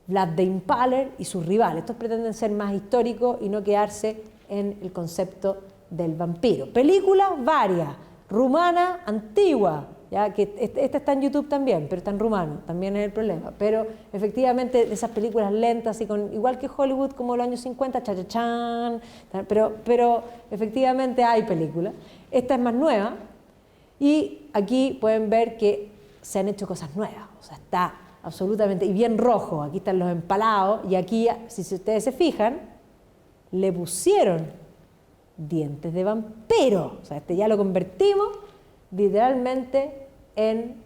Vlad the Impaler y sus rivales. Estos pretenden ser más históricos y no quedarse en el concepto del vampiro. Películas varias, rumana, antigua, ya que esta está en YouTube también, pero está en rumano, también es el problema. Pero efectivamente de esas películas lentas, y igual que Hollywood como los años 50, cha-cha-chan, pero efectivamente hay películas. Esta es más nueva y aquí pueden ver que se han hecho cosas nuevas, o sea, está absolutamente, y bien rojo, aquí están los empalados, y aquí, si ustedes se fijan, le pusieron dientes de vampiro, o sea, ya lo convertimos literalmente en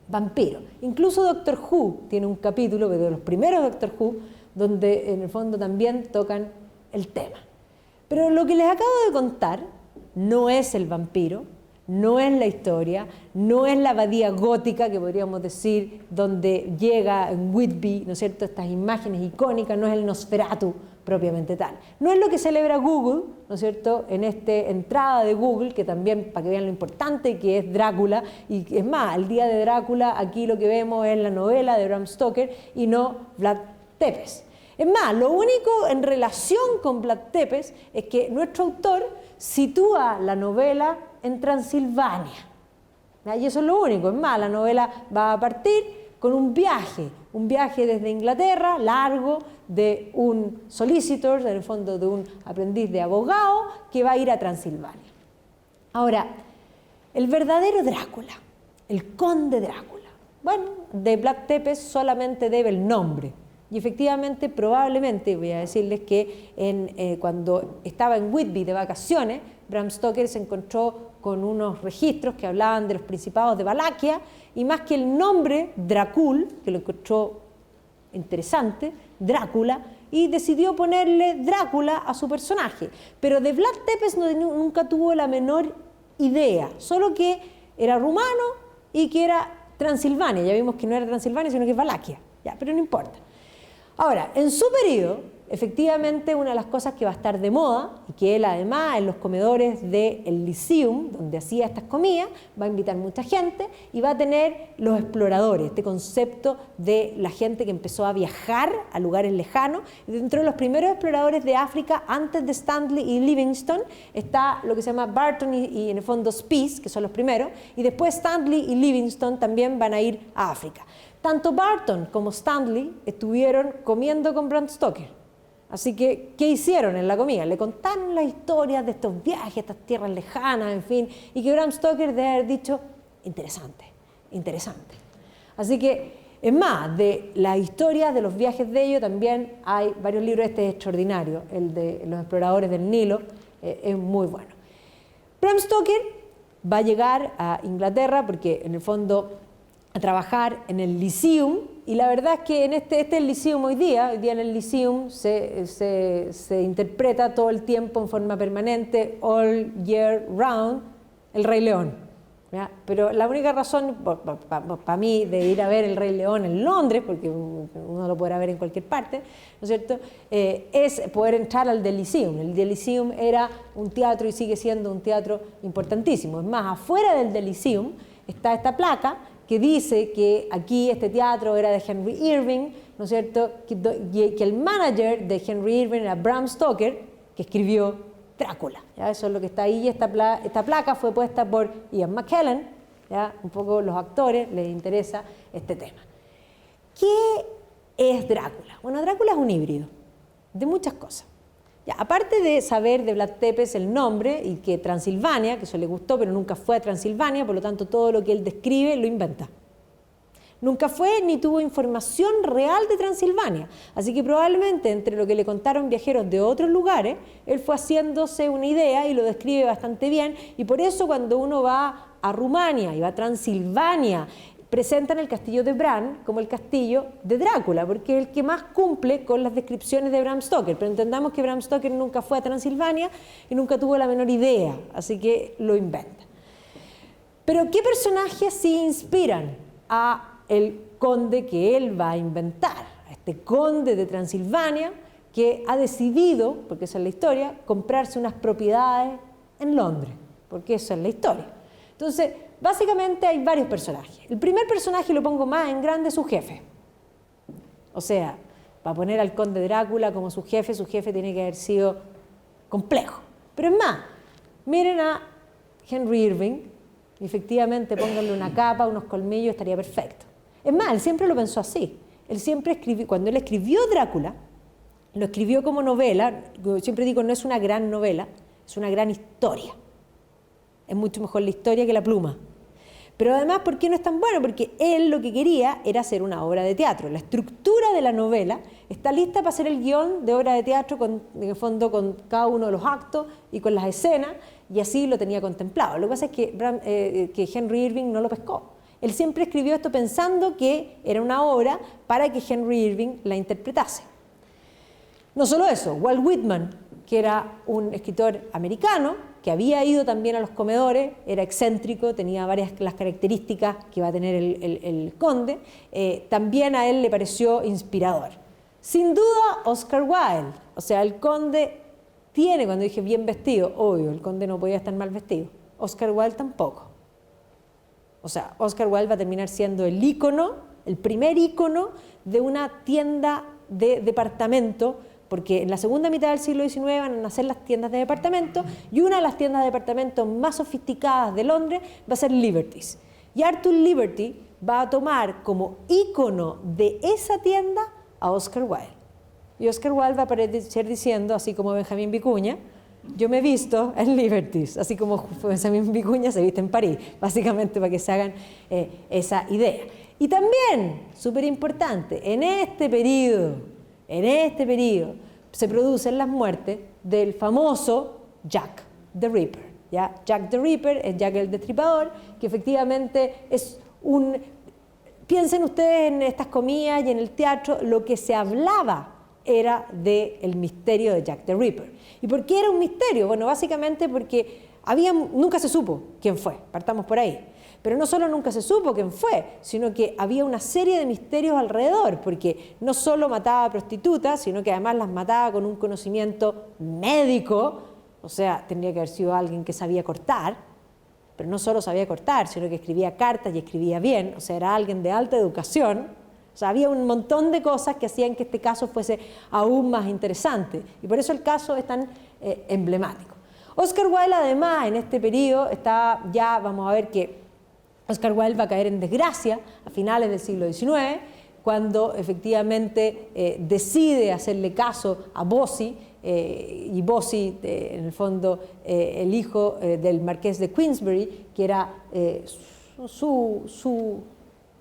vampiro. Incluso Doctor Who tiene un capítulo, de los primeros Doctor Who, donde en el fondo también tocan el tema. Pero lo que les acabo de contar no es el vampiro, no es la historia, no es la abadía gótica, que podríamos decir, donde llega en Whitby, ¿no es cierto?, estas imágenes icónicas, no es el Nosferatu propiamente tal. No es lo que celebra Google, ¿no es cierto?, en esta entrada de Google, que también, para que vean lo importante que es Drácula, y es más, el día de Drácula, aquí lo que vemos es la novela de Bram Stoker y no Vlad Tepes. Es más, lo único en relación con Vlad Tepes es que nuestro autor sitúa la novela en Transilvania. Y eso es lo único. Es más, la novela va a partir con un viaje desde Inglaterra, largo, de un solicitor, en el fondo de un aprendiz de abogado, que va a ir a Transilvania. Ahora, el verdadero Drácula, el conde Drácula, bueno, de Vlad Tepes solamente debe el nombre. Y efectivamente, probablemente, voy a decirles que cuando estaba en Whitby de vacaciones, Bram Stoker se encontró con unos registros que hablaban de los principados de Valaquia, y más que el nombre Dracul, que lo encontró interesante, Drácula, y decidió ponerle Drácula a su personaje. Pero de Vlad Tepes nunca tuvo la menor idea, solo que era rumano y que era Transilvania. Ya vimos que no era Transilvania, sino que es Valaquia, ya, pero no importa. Ahora, en su periodo, efectivamente, una de las cosas que va a estar de moda, y que él además en los comedores del Lyceum, donde hacía estas comidas, va a invitar mucha gente y va a tener los exploradores, este concepto de la gente que empezó a viajar a lugares lejanos. Dentro de los primeros exploradores de África, antes de Stanley y Livingstone, está lo que se llama Barton y en el fondo Spies, que son los primeros, y después Stanley y Livingstone también van a ir a África. Tanto Barton como Stanley estuvieron comiendo con Bram Stoker. Así que, ¿qué hicieron en la comida? Le contaron las historias de estos viajes, estas tierras lejanas, en fin, y que Bram Stoker debe haber dicho, interesante, interesante. Así que, es más, de las historias de los viajes de ellos también hay varios libros. Este es extraordinario, el de los exploradores del Nilo, es muy bueno. Bram Stoker va a llegar a Inglaterra porque en el fondo a trabajar en el Lyceum, y la verdad es que en este es el Lyceum hoy día en el Lyceum se interpreta todo el tiempo en forma permanente, all year round, el Rey León. ¿Ya? Pero la única razón para mí de ir a ver el Rey León en Londres, porque uno lo podrá ver en cualquier parte, ¿no es cierto?, es poder entrar al del Lyceum. El del Lyceum era un teatro y sigue siendo un teatro importantísimo. Es más, afuera del Lyceum está esta placa que dice que aquí este teatro era de Henry Irving, ¿no es cierto?, que el manager de Henry Irving era Bram Stoker, que escribió Drácula. ¿Ya? Eso es lo que está ahí. Esta placa fue puesta por Ian McKellen, ¿ya? Un poco los actores les interesa este tema. ¿Qué es Drácula? Bueno, Drácula es un híbrido de muchas cosas. Ya, aparte de saber de Vlad Tepes el nombre y que Transilvania, que eso le gustó, pero nunca fue a Transilvania, por lo tanto todo lo que él describe lo inventa. Nunca fue ni tuvo información real de Transilvania, así que probablemente entre lo que le contaron viajeros de otros lugares, él fue haciéndose una idea y lo describe bastante bien, y por eso cuando uno va a Rumania y va a Transilvania, presentan el castillo de Bran como el castillo de Drácula, porque es el que más cumple con las descripciones de Bram Stoker, pero entendamos que Bram Stoker nunca fue a Transilvania y nunca tuvo la menor idea, así que lo inventa. Pero ¿qué personajes sí inspiran a el conde que él va a inventar? A este conde de Transilvania que ha decidido, porque esa es la historia, comprarse unas propiedades en Londres, porque esa es la historia. Entonces, básicamente hay varios personajes. El primer personaje, lo pongo más en grande, es su jefe. O sea, para poner al conde Drácula como su jefe tiene que haber sido complejo. Pero es más, miren a Henry Irving, y efectivamente pónganle una capa, unos colmillos, estaría perfecto. Es más, él siempre lo pensó así. Él siempre escribió, cuando él escribió Drácula, lo escribió como novela, siempre digo, no es una gran novela, es una gran historia. Es mucho mejor la historia que la pluma. Pero además, ¿por qué no es tan bueno? Porque él lo que quería era hacer una obra de teatro. La estructura de la novela está lista para hacer el guión de obra de teatro, en el fondo con cada uno de los actos y con las escenas, y así lo tenía contemplado. Lo que pasa es que Henry Irving no lo pescó. Él siempre escribió esto pensando que era una obra para que Henry Irving la interpretase. No solo eso, Walt Whitman, que era un escritor americano, que había ido también a los comedores, era excéntrico, tenía varias las características que iba a tener el conde, también a él le pareció inspirador. Sin duda, Oscar Wilde, o sea, el conde tiene, cuando dije bien vestido, obvio, el conde no podía estar mal vestido, Oscar Wilde tampoco. O sea, Oscar Wilde va a terminar siendo el ícono, el primer ícono de una tienda de departamento, porque en la segunda mitad del siglo XIX van a nacer las tiendas de departamento, y una de las tiendas de departamento más sofisticadas de Londres va a ser Liberty's. Y Arthur Liberty va a tomar como ícono de esa tienda a Oscar Wilde. Y Oscar Wilde va a aparecer diciendo, así como Benjamín Vicuña, yo me he visto en Liberty's, así como Benjamín Vicuña se viste en París, básicamente para que se hagan esa idea. Y también, súper importante, en este periodo se producen las muertes del famoso Jack the Ripper. ¿Ya? Jack the Ripper es Jack el Destripador, que efectivamente es un... Piensen ustedes en estas comidas y en el teatro, lo que se hablaba era del misterio de Jack the Ripper. ¿Y por qué era un misterio? Bueno, básicamente porque nunca se supo quién fue, partamos por ahí. Pero no solo nunca se supo quién fue, sino que había una serie de misterios alrededor, porque no solo mataba a prostitutas, sino que además las mataba con un conocimiento médico, o sea, tendría que haber sido alguien que sabía cortar, pero no solo sabía cortar, sino que escribía cartas y escribía bien, o sea, era alguien de alta educación. O sea, había un montón de cosas que hacían que este caso fuese aún más interesante, y por eso el caso es tan emblemático. Oscar Wilde, además, en este periodo, vamos a ver que Oscar Wilde va a caer en desgracia a finales del siglo XIX, cuando efectivamente decide hacerle caso a Bossy, y Bossy, en el fondo, el hijo del marqués de Queensberry, que era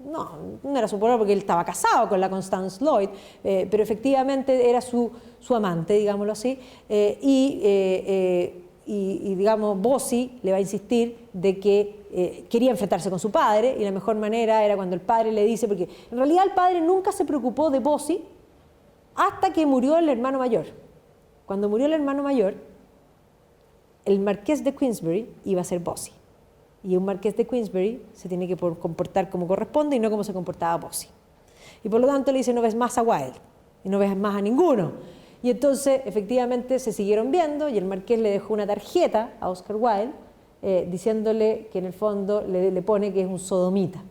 no era su pololo porque él estaba casado con la Constance Lloyd, pero efectivamente era su amante, digámoslo así, y digamos, Bossi le va a insistir de que quería enfrentarse con su padre y la mejor manera era cuando el padre le dice, porque en realidad el padre nunca se preocupó de Bossi hasta que murió el hermano mayor. Cuando murió el hermano mayor, el marqués de Queensberry iba a ser Bossi. Y un marqués de Queensberry se tiene que comportar como corresponde y no como se comportaba Bossi. Y por lo tanto le dice, no ves más a Wilde y no ves más a ninguno. Y entonces efectivamente se siguieron viendo y el marqués le dejó una tarjeta a Oscar Wilde diciéndole que en el fondo le pone que es un sodomita.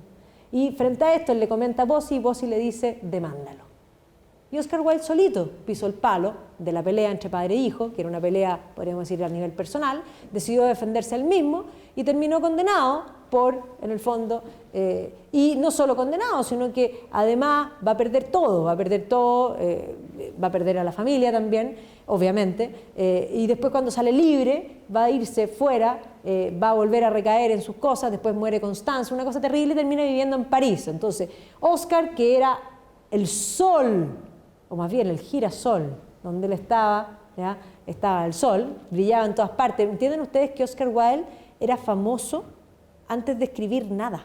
Y frente a esto él le comenta a Bossi y Bossi le dice, demándalo. Y Oscar Wilde solito pisó el palo de la pelea entre padre e hijo, que era una pelea, podríamos decir, a nivel personal, decidió defenderse él mismo y terminó condenado por, en el fondo, y no solo condenado, sino que además va a perder todo, va a perder a la familia también, obviamente, y después cuando sale libre va a irse fuera, va a volver a recaer en sus cosas, después muere Constanza, una cosa terrible, y termina viviendo en París. Entonces, Oscar, que era el sol, o más bien el girasol, donde él estaba, ¿ya? Estaba el sol, brillaba en todas partes. ¿Entienden ustedes que Oscar Wilde era famoso antes de escribir nada?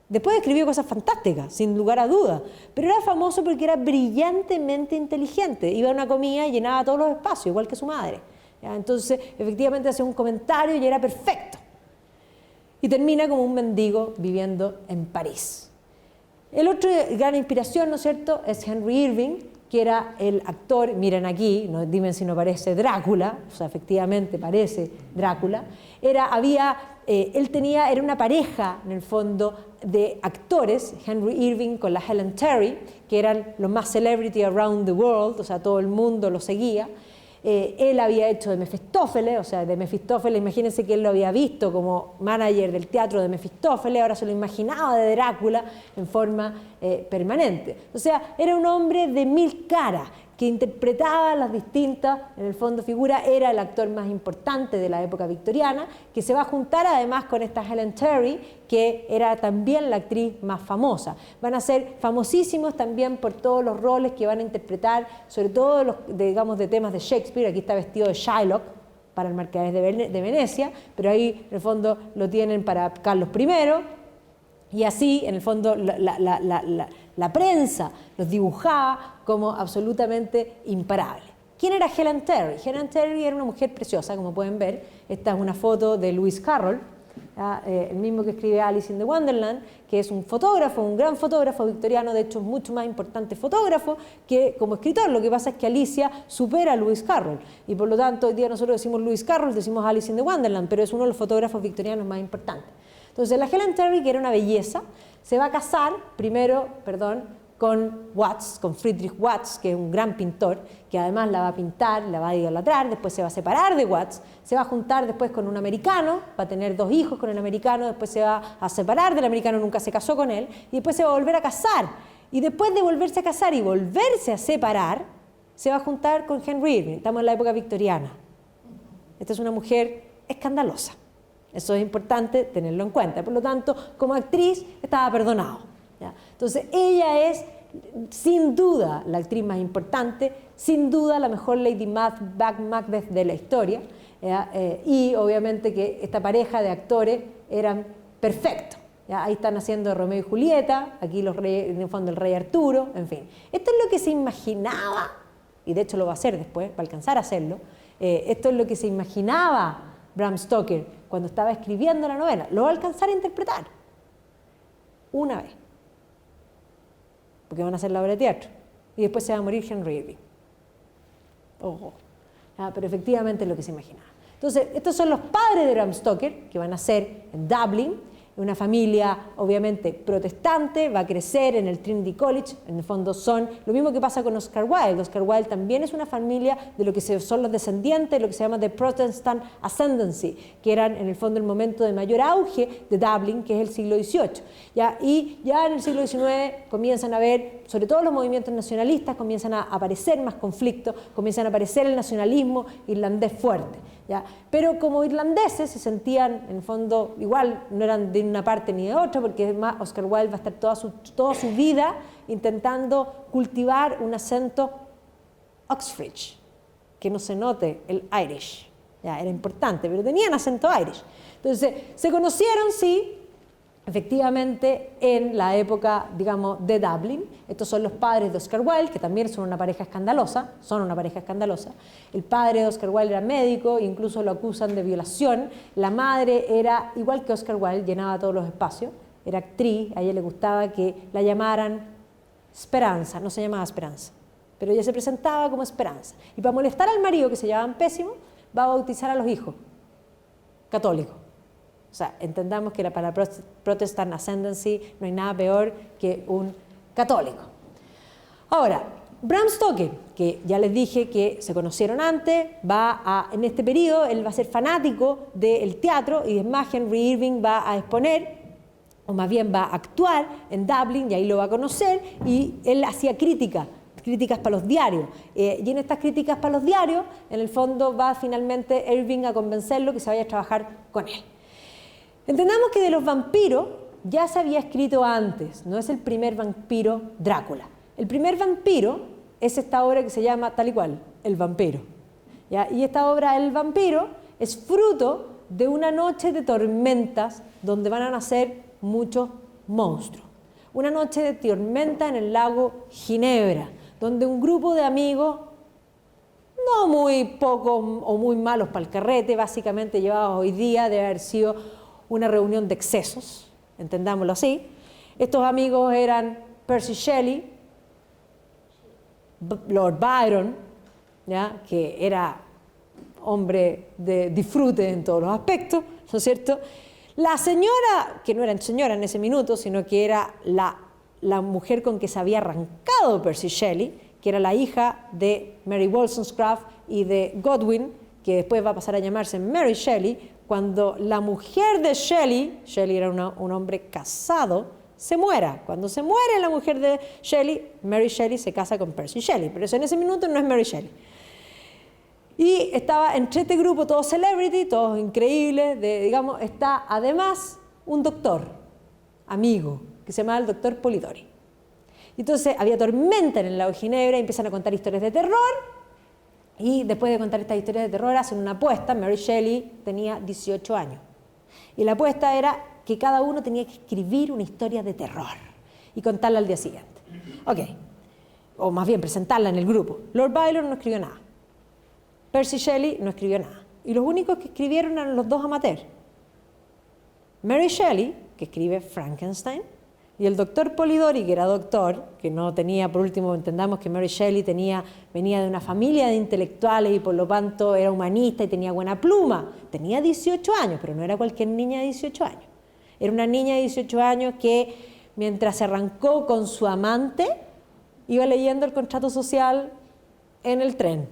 Después escribió cosas fantásticas, sin lugar a dudas, pero era famoso porque era brillantemente inteligente. Iba a una comida y llenaba todos los espacios, igual que su madre, ¿ya? Entonces, efectivamente, hacía un comentario y era perfecto. Y termina como un mendigo viviendo en París. El otro gran inspiración, ¿no es cierto?, es Henry Irving, que era el actor, miren aquí, no, dime si no parece Drácula, o sea, efectivamente parece Drácula, era una pareja, en el fondo, de actores, Henry Irving con la Helen Terry, que eran los más celebrity around the world, o sea, todo el mundo lo seguía. Él había hecho de Mefistófeles, o sea, de Mefistófeles, imagínense que él lo había visto como manager del teatro de Mefistófeles, ahora se lo imaginaba de Drácula en forma permanente. O sea, era un hombre de mil caras, que interpretaba las distintas, en el fondo, figuras, era el actor más importante de la época victoriana, que se va a juntar además con esta Helen Terry, que era también la actriz más famosa. Van a ser famosísimos también por todos los roles que van a interpretar, sobre todo los, digamos, de temas de Shakespeare. Aquí está vestido de Shylock para el Marqués de Venecia, pero ahí en el fondo lo tienen para Carlos I, y así en el fondo la prensa los dibujaba como absolutamente imparables. ¿Quién era Helen Terry? Helen Terry era una mujer preciosa, como pueden ver. Esta es una foto de Lewis Carroll, el mismo que escribe Alice in the Wonderland, que es un fotógrafo, un gran fotógrafo victoriano, de hecho es mucho más importante fotógrafo que como escritor. Lo que pasa es que Alicia supera a Lewis Carroll y por lo tanto hoy día nosotros decimos Lewis Carroll, decimos Alice in the Wonderland, pero es uno de los fotógrafos victorianos más importantes. Entonces la Helen Terry, que era una belleza, se va a casar primero, con Watts, con Friedrich Watts, que es un gran pintor, que además la va a pintar, la va a idolatrar, después se va a separar de Watts, se va a juntar después con un americano, va a tener 2 hijos con el americano, después se va a separar del americano, nunca se casó con él, y después se va a volver a casar. Y después de volverse a casar y volverse a separar, se va a juntar con Henry Irving. Estamos en la época victoriana. Esta es una mujer escandalosa. Eso es importante tenerlo en cuenta. Por lo tanto, como actriz estaba perdonado, ¿ya? Entonces, ella es sin duda la actriz más importante, sin duda la mejor Lady Macbeth de la historia, ¿ya? Y obviamente que esta pareja de actores eran perfectos, ¿ya? Ahí están haciendo Romeo y Julieta, aquí los reyes, en el fondo el rey Arturo, en fin. Esto es lo que se imaginaba, y de hecho lo va a hacer después, va a alcanzar a hacerlo, esto es lo que se imaginaba Bram Stoker cuando estaba escribiendo la novela. Lo va a alcanzar a interpretar una vez, porque van a hacer la obra de teatro, y después se va a morir Henry Irving. Ojo. Pero efectivamente es lo que se imaginaba. Entonces, estos son los padres de Bram Stoker, que van a ser en Dublin, una familia obviamente protestante, va a crecer en el Trinity College, en el fondo son lo mismo que pasa con Oscar Wilde. Oscar Wilde también es una familia de lo que son los descendientes de lo que se llama The Protestant Ascendancy, que eran en el fondo el momento de mayor auge de Dublin, que es el siglo XVIII. ¿Ya? Y ya en el siglo XIX comienzan a haber, sobre todo los movimientos nacionalistas, comienzan a aparecer más conflictos, comienzan a aparecer el nacionalismo irlandés fuerte. ¿Ya? Pero como irlandeses se sentían, en el fondo, igual, no eran de una parte ni de otra, porque además Oscar Wilde va a estar toda su vida intentando cultivar un acento Oxbridge, que no se note el Irish. Ya, era importante, pero tenían acento Irish. Entonces, se conocieron, sí, efectivamente, en la época, digamos, de Dublin. Estos son los padres de Oscar Wilde, que también son una pareja escandalosa, El padre de Oscar Wilde era médico, incluso lo acusan de violación. La madre era, igual que Oscar Wilde, llenaba todos los espacios, era actriz, a ella le gustaba que la llamaran Speranza, no se llamaba Esperanza, pero ella se presentaba como Esperanza. Y para molestar al marido, que se llamaban pésimo, va a bautizar a los hijos católicos. O sea, entendamos que para la Protestant Ascendancy no hay nada peor que un católico. Ahora, Bram Stoker, que ya les dije que se conocieron antes, en este periodo él va a ser fanático del teatro y además Henry Irving va a exponer, o más bien va a actuar en Dublin y ahí lo va a conocer, y él hacía críticas para los diarios. Y en estas críticas para los diarios, en el fondo va finalmente Irving a convencerlo que se vaya a trabajar con él. Entendamos que de los vampiros ya se había escrito antes, no es el primer vampiro Drácula. El primer vampiro es esta obra que se llama tal y cual, El vampiro. ¿Ya? Y esta obra, El vampiro, es fruto de una noche de tormentas donde van a nacer muchos monstruos. Una noche de tormenta en el lago Ginebra, donde un grupo de amigos, no muy pocos o muy malos para el carrete, básicamente llevados hoy día, debe haber sido una reunión de excesos, entendámoslo así. Estos amigos eran Percy Shelley, Lord Byron, ¿ya? Que era hombre de disfrute en todos los aspectos, ¿no es cierto? La señora, que no era señora en ese minuto, sino que era la mujer con que se había arrancado Percy Shelley, que era la hija de Mary Wollstonecraft y de Godwin, que después va a pasar a llamarse Mary Shelley. Cuando la mujer de Shelley era un hombre casado, se muera. Cuando se muere la mujer de Shelley, Mary Shelley se casa con Percy Shelley, pero eso en ese minuto no es Mary Shelley. Y estaba entre este grupo, todos celebrity, todos increíbles, digamos, está además un doctor, amigo, que se llamaba el doctor Polidori. Entonces había tormenta en el lago Ginebra y empiezan a contar historias de terror. Y después de contar estas historias de terror hacen una apuesta. Mary Shelley tenía 18 años. Y la apuesta era que cada uno tenía que escribir una historia de terror y contarla al día siguiente. Ok. O más bien presentarla en el grupo. Lord Byron no escribió nada. Percy Shelley no escribió nada. Y los únicos que escribieron eran los dos amateurs. Mary Shelley, que escribe Frankenstein, y el doctor Polidori, que era doctor, que no tenía, por último, entendamos que Mary Shelley venía de una familia de intelectuales y por lo tanto era humanista y tenía buena pluma. Tenía 18 años, pero no era cualquier niña de 18 años. Era una niña de 18 años que, mientras se arrancó con su amante, iba leyendo el contrato social en el tren.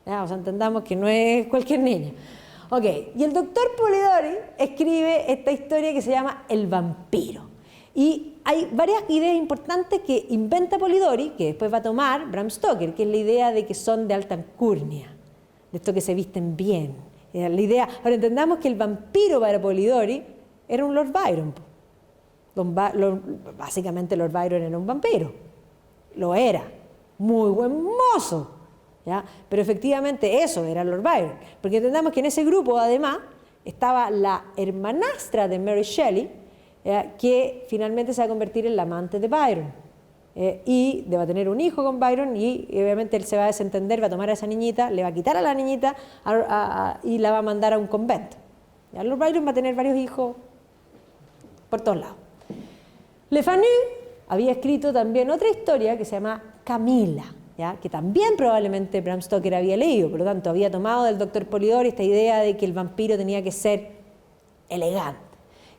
¿Ya? O sea, entendamos que no es cualquier niña. Ok, y el doctor Polidori escribe esta historia que se llama El vampiro. Y hay varias ideas importantes que inventa Polidori, que después va a tomar Bram Stoker, que es la idea de que son de alta alcurnia, de esto que se visten bien. La idea, ahora entendamos que el vampiro para Polidori era un Lord Byron. Básicamente Lord Byron era un vampiro, lo era, muy buen mozo, ¿ya? Pero efectivamente eso era Lord Byron, porque entendamos que en ese grupo además estaba la hermanastra de Mary Shelley, que finalmente se va a convertir en la amante de Byron, y va a tener un hijo con Byron y obviamente él se va a desentender, va a tomar a esa niñita, le va a quitar a la niñita y la va a mandar a un convento. ¿Ya? Lord Byron va a tener varios hijos por todos lados. Le Fanu había escrito también otra historia que se llama Camila, ¿ya? Que también probablemente Bram Stoker había leído, por lo tanto había tomado del doctor Polidori esta idea de que el vampiro tenía que ser elegante.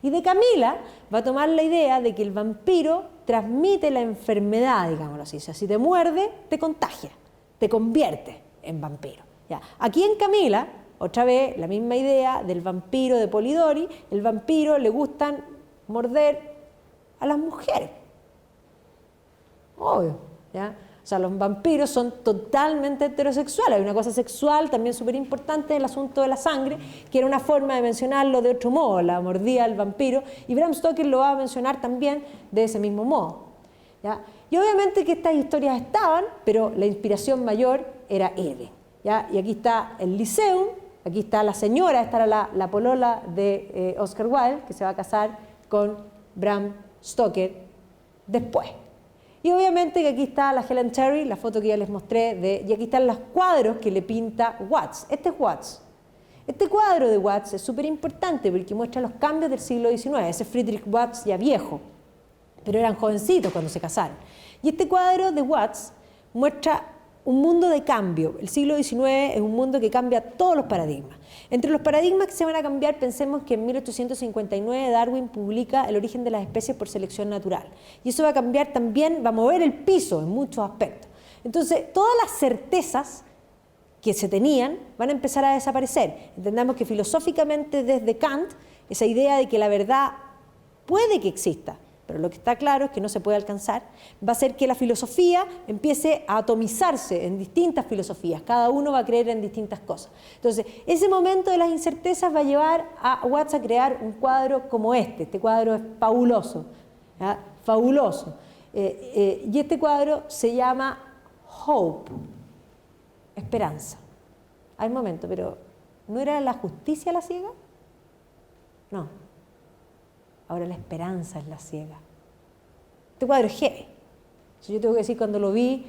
Y de Camila va a tomar la idea de que el vampiro transmite la enfermedad, digámoslo así. O sea, si te muerde, te contagia, te convierte en vampiro. ¿Ya? Aquí en Camila, otra vez, la misma idea del vampiro de Polidori. El vampiro le gustan morder a las mujeres. Obvio, ¿ya? O sea, los vampiros son totalmente heterosexuales. Hay una cosa sexual también súper importante, el asunto de la sangre, que era una forma de mencionarlo de otro modo, la mordía al vampiro, y Bram Stoker lo va a mencionar también de ese mismo modo, ¿ya? Y obviamente que estas historias estaban, pero la inspiración mayor era Irving. ¿ya? Y aquí está el Lyceum, aquí está la señora, esta era la polola de Oscar Wilde, que se va a casar con Bram Stoker después. Y obviamente que aquí está la Helen Terry, la foto que ya les mostré, y aquí están los cuadros que le pinta Watts. Este es Watts. Este cuadro de Watts es súper importante porque muestra los cambios del siglo XIX. Ese es Friedrich Watts ya viejo, pero eran jovencitos cuando se casaron. Y este cuadro de Watts muestra un mundo de cambio. El siglo XIX es un mundo que cambia todos los paradigmas. Entre los paradigmas que se van a cambiar, pensemos que en 1859 Darwin publica El origen de las especies por selección natural. Y eso va a cambiar también, va a mover el piso en muchos aspectos. Entonces, todas las certezas que se tenían van a empezar a desaparecer. Entendamos que filosóficamente desde Kant, esa idea de que la verdad puede que exista, pero lo que está claro es que no se puede alcanzar, va a hacer que la filosofía empiece a atomizarse en distintas filosofías, cada uno va a creer en distintas cosas. Entonces, ese momento de las incertezas va a llevar a Watts a crear un cuadro como este cuadro es fabuloso, ¿ya? Fabuloso. Y este cuadro se llama Hope, esperanza. Hay un momento, pero ¿no era la justicia la ciega? No. Ahora la esperanza es la ciega. Este cuadro es heavy. Yo tengo que decir, cuando lo vi,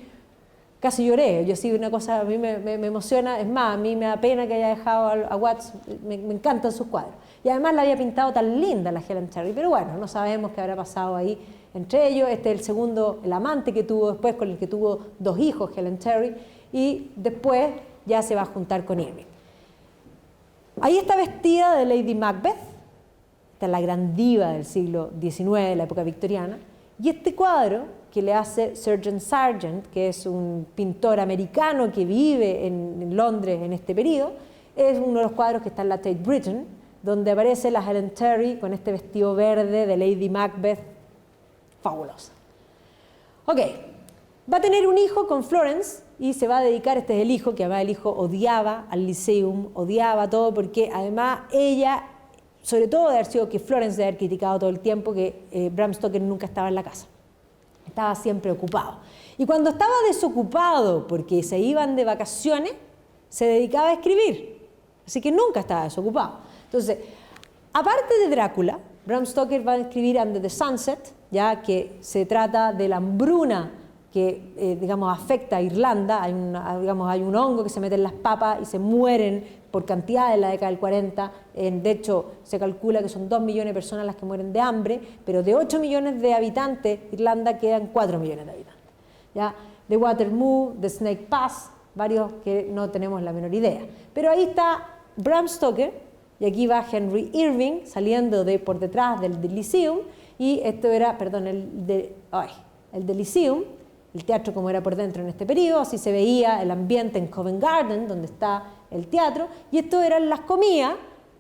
casi lloré. Yo sí, una cosa, a mí me emociona. Es más, a mí me da pena que haya dejado a Watts. Me encantan sus cuadros. Y además la había pintado tan linda la Helen Terry. Pero bueno, no sabemos qué habrá pasado ahí entre ellos. Este es el segundo, el amante que tuvo después, con el que tuvo 2 hijos, Helen Terry. Y después ya se va a juntar con Irving. Ahí está vestida de Lady Macbeth. Esta es la gran diva del siglo XIX, de la época victoriana. Y este cuadro que le hace Surgeon Sargent, que es un pintor americano que vive en Londres en este periodo, es uno de los cuadros que está en la Tate Britain, donde aparece la Helen Terry con este vestido verde de Lady Macbeth, fabulosa. Ok, va a tener un hijo con Florence y se va a dedicar, este es el hijo, que además el hijo odiaba al Lyceum, odiaba todo, porque además ella, sobre todo de haber sido que Florence de haber criticado todo el tiempo que Bram Stoker nunca estaba en la casa, estaba siempre ocupado. Y cuando estaba desocupado porque se iban de vacaciones, se dedicaba a escribir, así que nunca estaba desocupado. Entonces, aparte de Drácula, Bram Stoker va a escribir Under the Sunset, ya que se trata de la hambruna que digamos, afecta a Irlanda. Hay un hongo que se mete en las papas y se mueren por cantidad en la década del 40. De hecho, se calcula que son 2 millones de personas las que mueren de hambre, pero de 8 millones de habitantes, Irlanda quedan 4 millones de habitantes. ¿Ya? De Waterloo, de Snake Pass, varios que no tenemos la menor idea. Pero ahí está Bram Stoker, y aquí va Henry Irving saliendo por detrás del Lyceum, y esto era, perdón, el de Lyceum, el teatro como era por dentro en este periodo, así se veía el ambiente en Covent Garden, donde está el teatro, y esto eran las comidas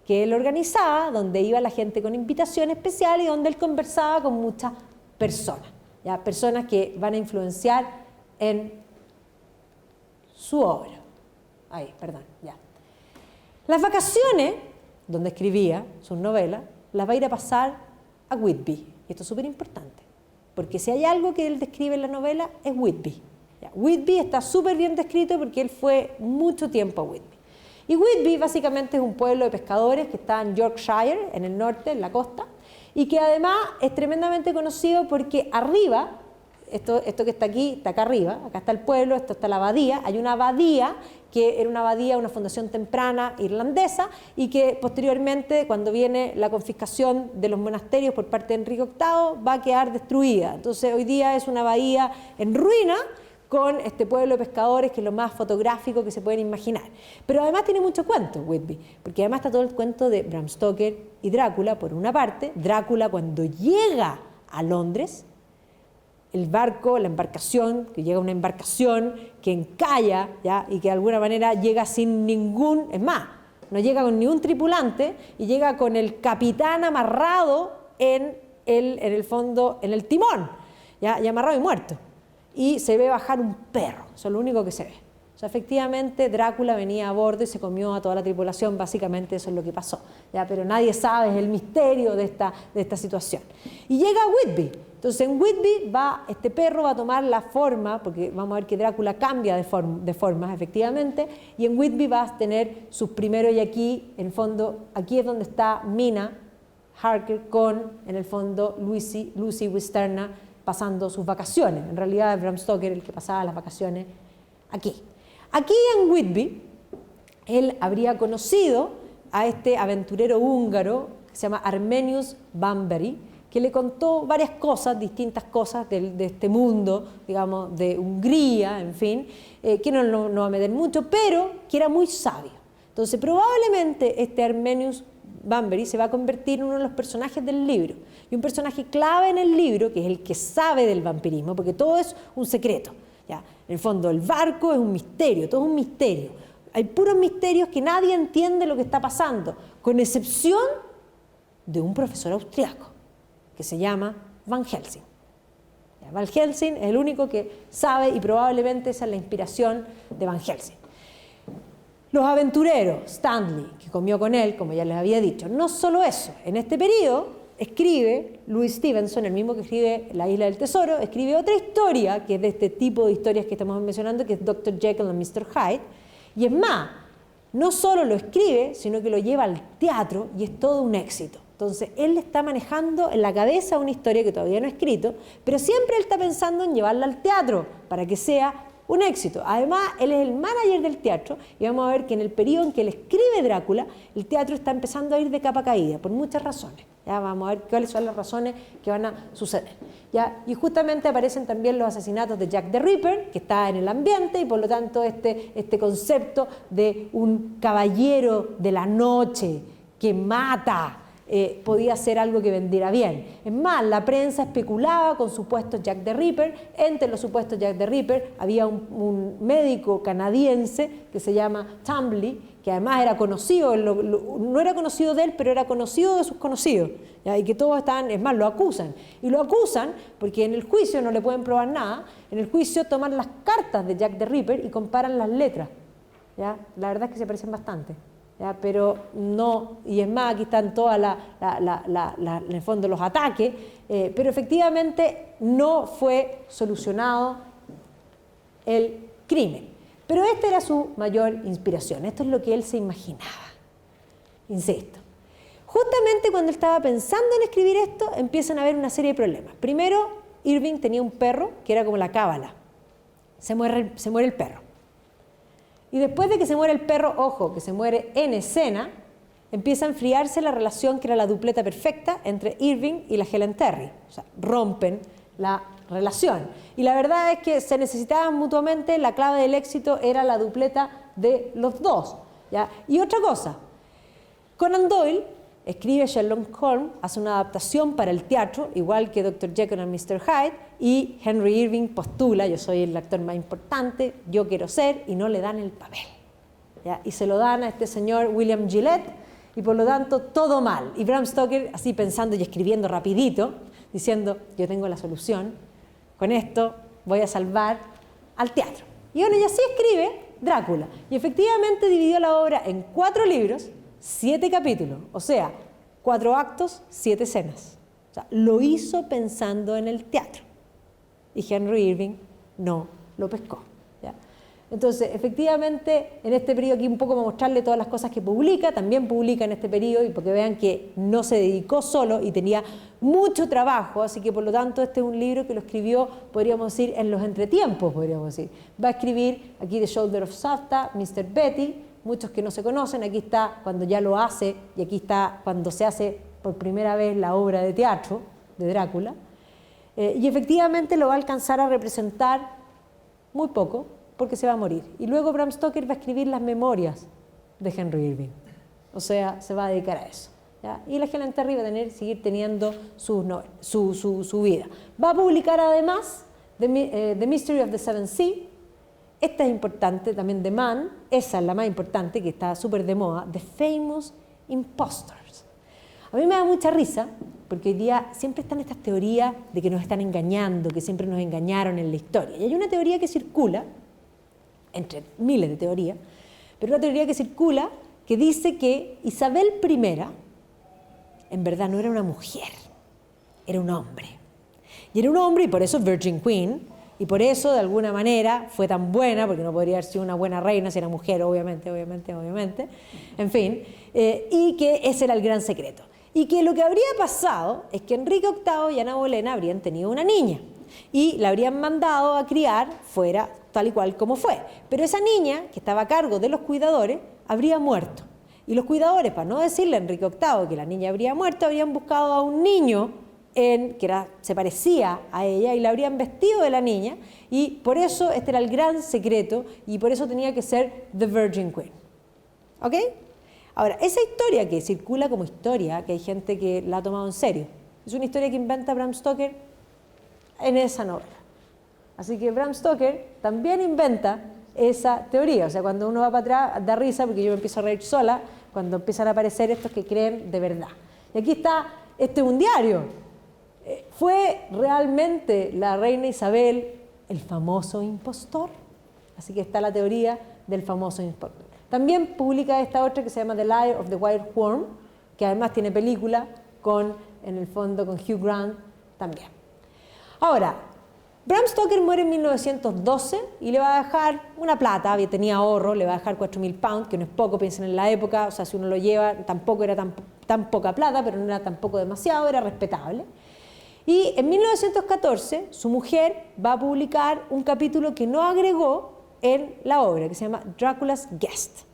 que él organizaba, donde iba la gente con invitación especial y donde él conversaba con muchas personas, ¿ya? Personas que van a influenciar en su obra. Ahí, perdón, ya. Las vacaciones, donde escribía sus novelas, las va a ir a pasar a Whitby, y esto es súper importante. Porque si hay algo que él describe en la novela, es Whitby. Whitby está súper bien descrito porque él fue mucho tiempo a Whitby. Y Whitby básicamente es un pueblo de pescadores que está en Yorkshire, en el norte, en la costa, y que además es tremendamente conocido porque arriba, esto que está aquí, está acá arriba, acá está el pueblo, esto está la abadía, hay una abadía que era una abadía, una fundación temprana irlandesa, y que posteriormente, cuando viene la confiscación de los monasterios por parte de Enrique VIII, va a quedar destruida. Entonces hoy día es una abadía en ruina, con este pueblo de pescadores que es lo más fotográfico que se pueden imaginar. Pero además tiene mucho cuento Whitby, porque además está todo el cuento de Bram Stoker y Drácula, por una parte. Drácula, cuando llega a Londres, el barco, la embarcación, que llega una embarcación que encalla, ¿ya? Y que de alguna manera llega sin ningún, es más, no llega con ningún tripulante, y llega con el capitán amarrado en el fondo, en el timón, ¿ya? Y amarrado y muerto. Y se ve bajar un perro, eso es lo único que se ve. O sea, efectivamente Drácula venía a bordo y se comió a toda la tripulación, básicamente eso es lo que pasó, ¿ya? Pero nadie sabe, es el misterio de esta situación. Y llega a Whitby. Entonces en Whitby este perro va a tomar la forma, porque vamos a ver que Drácula cambia de formas efectivamente, y en Whitby va a tener sus primeros, y aquí en el fondo, aquí es donde está Mina Harker con, en el fondo, Lucy Wisterna pasando sus vacaciones. En realidad es Bram Stoker el que pasaba las vacaciones aquí. Aquí en Whitby, él habría conocido a este aventurero húngaro que se llama Armenius Bambery, que le contó varias cosas, distintas cosas de este mundo, digamos, de Hungría, en fin, que no va a meter mucho, pero que era muy sabio. Entonces, probablemente este Armenius Bambery se va a convertir en uno de los personajes del libro, y un personaje clave en el libro, que es el que sabe del vampirismo, porque todo es un secreto. ¿Ya? En el fondo, el barco es un misterio, todo es un misterio. Hay puros misterios que nadie entiende lo que está pasando, con excepción de un profesor austriaco, que se llama Van Helsing. Van Helsing es el único que sabe, y probablemente esa es la inspiración de Van Helsing. Los aventureros, Stanley, que comió con él, como ya les había dicho. No solo eso, en este periodo escribe Louis Stevenson, el mismo que escribe La Isla del Tesoro, escribe otra historia, que es de este tipo de historias que estamos mencionando, que es Dr. Jekyll and Mr. Hyde, y es más, no solo lo escribe, sino que lo lleva al teatro, y es todo un éxito. Entonces, él está manejando en la cabeza una historia que todavía no ha escrito, pero siempre él está pensando en llevarla al teatro, para que sea un éxito. Además, él es el manager del teatro, y vamos a ver que en el periodo en que él escribe Drácula, el teatro está empezando a ir de capa caída, por muchas razones. Ya vamos a ver cuáles son las razones que van a suceder. ¿Ya? Y justamente aparecen también los asesinatos de Jack the Ripper, que está en el ambiente, y por lo tanto este concepto de un caballero de la noche que mata, podía ser algo que vendiera bien. Es más, la prensa especulaba con supuestos Jack the Ripper. Entre los supuestos Jack the Ripper había un médico canadiense que se llama Tumbley, que además era conocido, no era conocido de él, pero era conocido de sus conocidos, ¿ya? Y que todos estaban, es más, lo acusan. Y lo acusan porque en el juicio no le pueden probar nada. En el juicio toman las cartas de Jack the Ripper y comparan las letras, ¿ya? La verdad es que se parecen bastante. ¿Ya? Pero no, y es más, aquí están todas en el fondo los ataques, pero efectivamente no fue solucionado el crimen. Pero esta era su mayor inspiración, esto es lo que él se imaginaba. Insisto, justamente cuando él estaba pensando en escribir esto, empiezan a haber una serie de problemas. Primero, Irving tenía un perro que era como la cábala, se muere el perro. Y después de que se muere el perro, ojo, que se muere en escena, empieza a enfriarse la relación que era la dupleta perfecta entre Irving y la Helen Terry. O sea, rompen la relación. Y la verdad es que se necesitaban mutuamente, la clave del éxito era la dupleta de los dos. ¿Ya? Y otra cosa, Conan Doyle escribe Sherlock Holmes, hace una adaptación para el teatro, igual que Dr. Jekyll and Mr. Hyde, y Henry Irving postula, yo soy el actor más importante, yo quiero ser, y no le dan el papel. ¿Ya? Y se lo dan a este señor William Gillette, y por lo tanto todo mal. Y Bram Stoker, así pensando y escribiendo rapidito, diciendo, yo tengo la solución, con esto voy a salvar al teatro. Y bueno, y así escribe Drácula. Y efectivamente dividió la obra en 4 libros, 7 capítulos, o sea, 4 actos, 7 escenas. O sea, lo hizo pensando en el teatro. Y Henry Irving no lo pescó. ¿Ya? Entonces, efectivamente, en este periodo aquí un poco para mostrarle todas las cosas que publica, también publica en este periodo, y porque vean que no se dedicó solo y tenía mucho trabajo, así que por lo tanto este es un libro que lo escribió, podríamos decir, en los entretiempos, podríamos decir. Va a escribir aquí The Shoulder of Shafta, Mr. Betty, muchos que no se conocen, aquí está cuando ya lo hace, y aquí está cuando se hace por primera vez la obra de teatro de Drácula, y efectivamente lo va a alcanzar a representar muy poco, porque se va a morir. Y luego Bram Stoker va a escribir las memorias de Henry Irving, o sea, se va a dedicar a eso. ¿Ya? Y la Helen Terry va a seguir teniendo su vida. Va a publicar además The Mystery of the Seven Sea. Esta es importante, también The Man, esa es la más importante, que está súper de moda, The Famous Impostors. A mí me da mucha risa, porque hoy día siempre están estas teorías de que nos están engañando, que siempre nos engañaron en la historia. Y hay una teoría que circula, entre miles de teorías, pero una teoría que circula que dice que Isabel I en verdad no era una mujer, era un hombre. Y era un hombre, y por eso Virgin Queen, y por eso de alguna manera fue tan buena, porque no podría haber sido una buena reina si era mujer, obviamente, en fin, y que ese era el gran secreto. Y que lo que habría pasado es que Enrique VIII y Ana Bolena habrían tenido una niña, y la habrían mandado a criar fuera tal y cual como fue. Pero esa niña, que estaba a cargo de los cuidadores, habría muerto. Y los cuidadores, para no decirle a Enrique VIII que la niña habría muerto, habrían buscado a un niño se parecía a ella y la habrían vestido de la niña, y por eso este era el gran secreto, y por eso tenía que ser The Virgin Queen. ¿Ok? Ahora, esa historia que circula como historia, que hay gente que la ha tomado en serio, es una historia que inventa Bram Stoker en esa novela. Así que Bram Stoker también inventa esa teoría. O sea, cuando uno va para atrás, da risa, porque yo me empiezo a reír sola cuando empiezan a aparecer estos que creen de verdad. Y aquí está, este es un diario. ¿Fue realmente la reina Isabel el famoso impostor? Así que está la teoría del famoso impostor. También publica esta otra que se llama The Lie of the White Worm, que además tiene película en el fondo con Hugh Grant también. Ahora, Bram Stoker muere en 1912 y le va a dejar una plata, tenía ahorro, le va a dejar 4.000 pounds, que no es poco, piensen en la época, o sea, si uno lo lleva, tampoco era tan poca plata, pero no era tampoco demasiado, era respetable. Y en 1914 su mujer va a publicar un capítulo que no agregó en la obra, que se llama Dracula's Guest.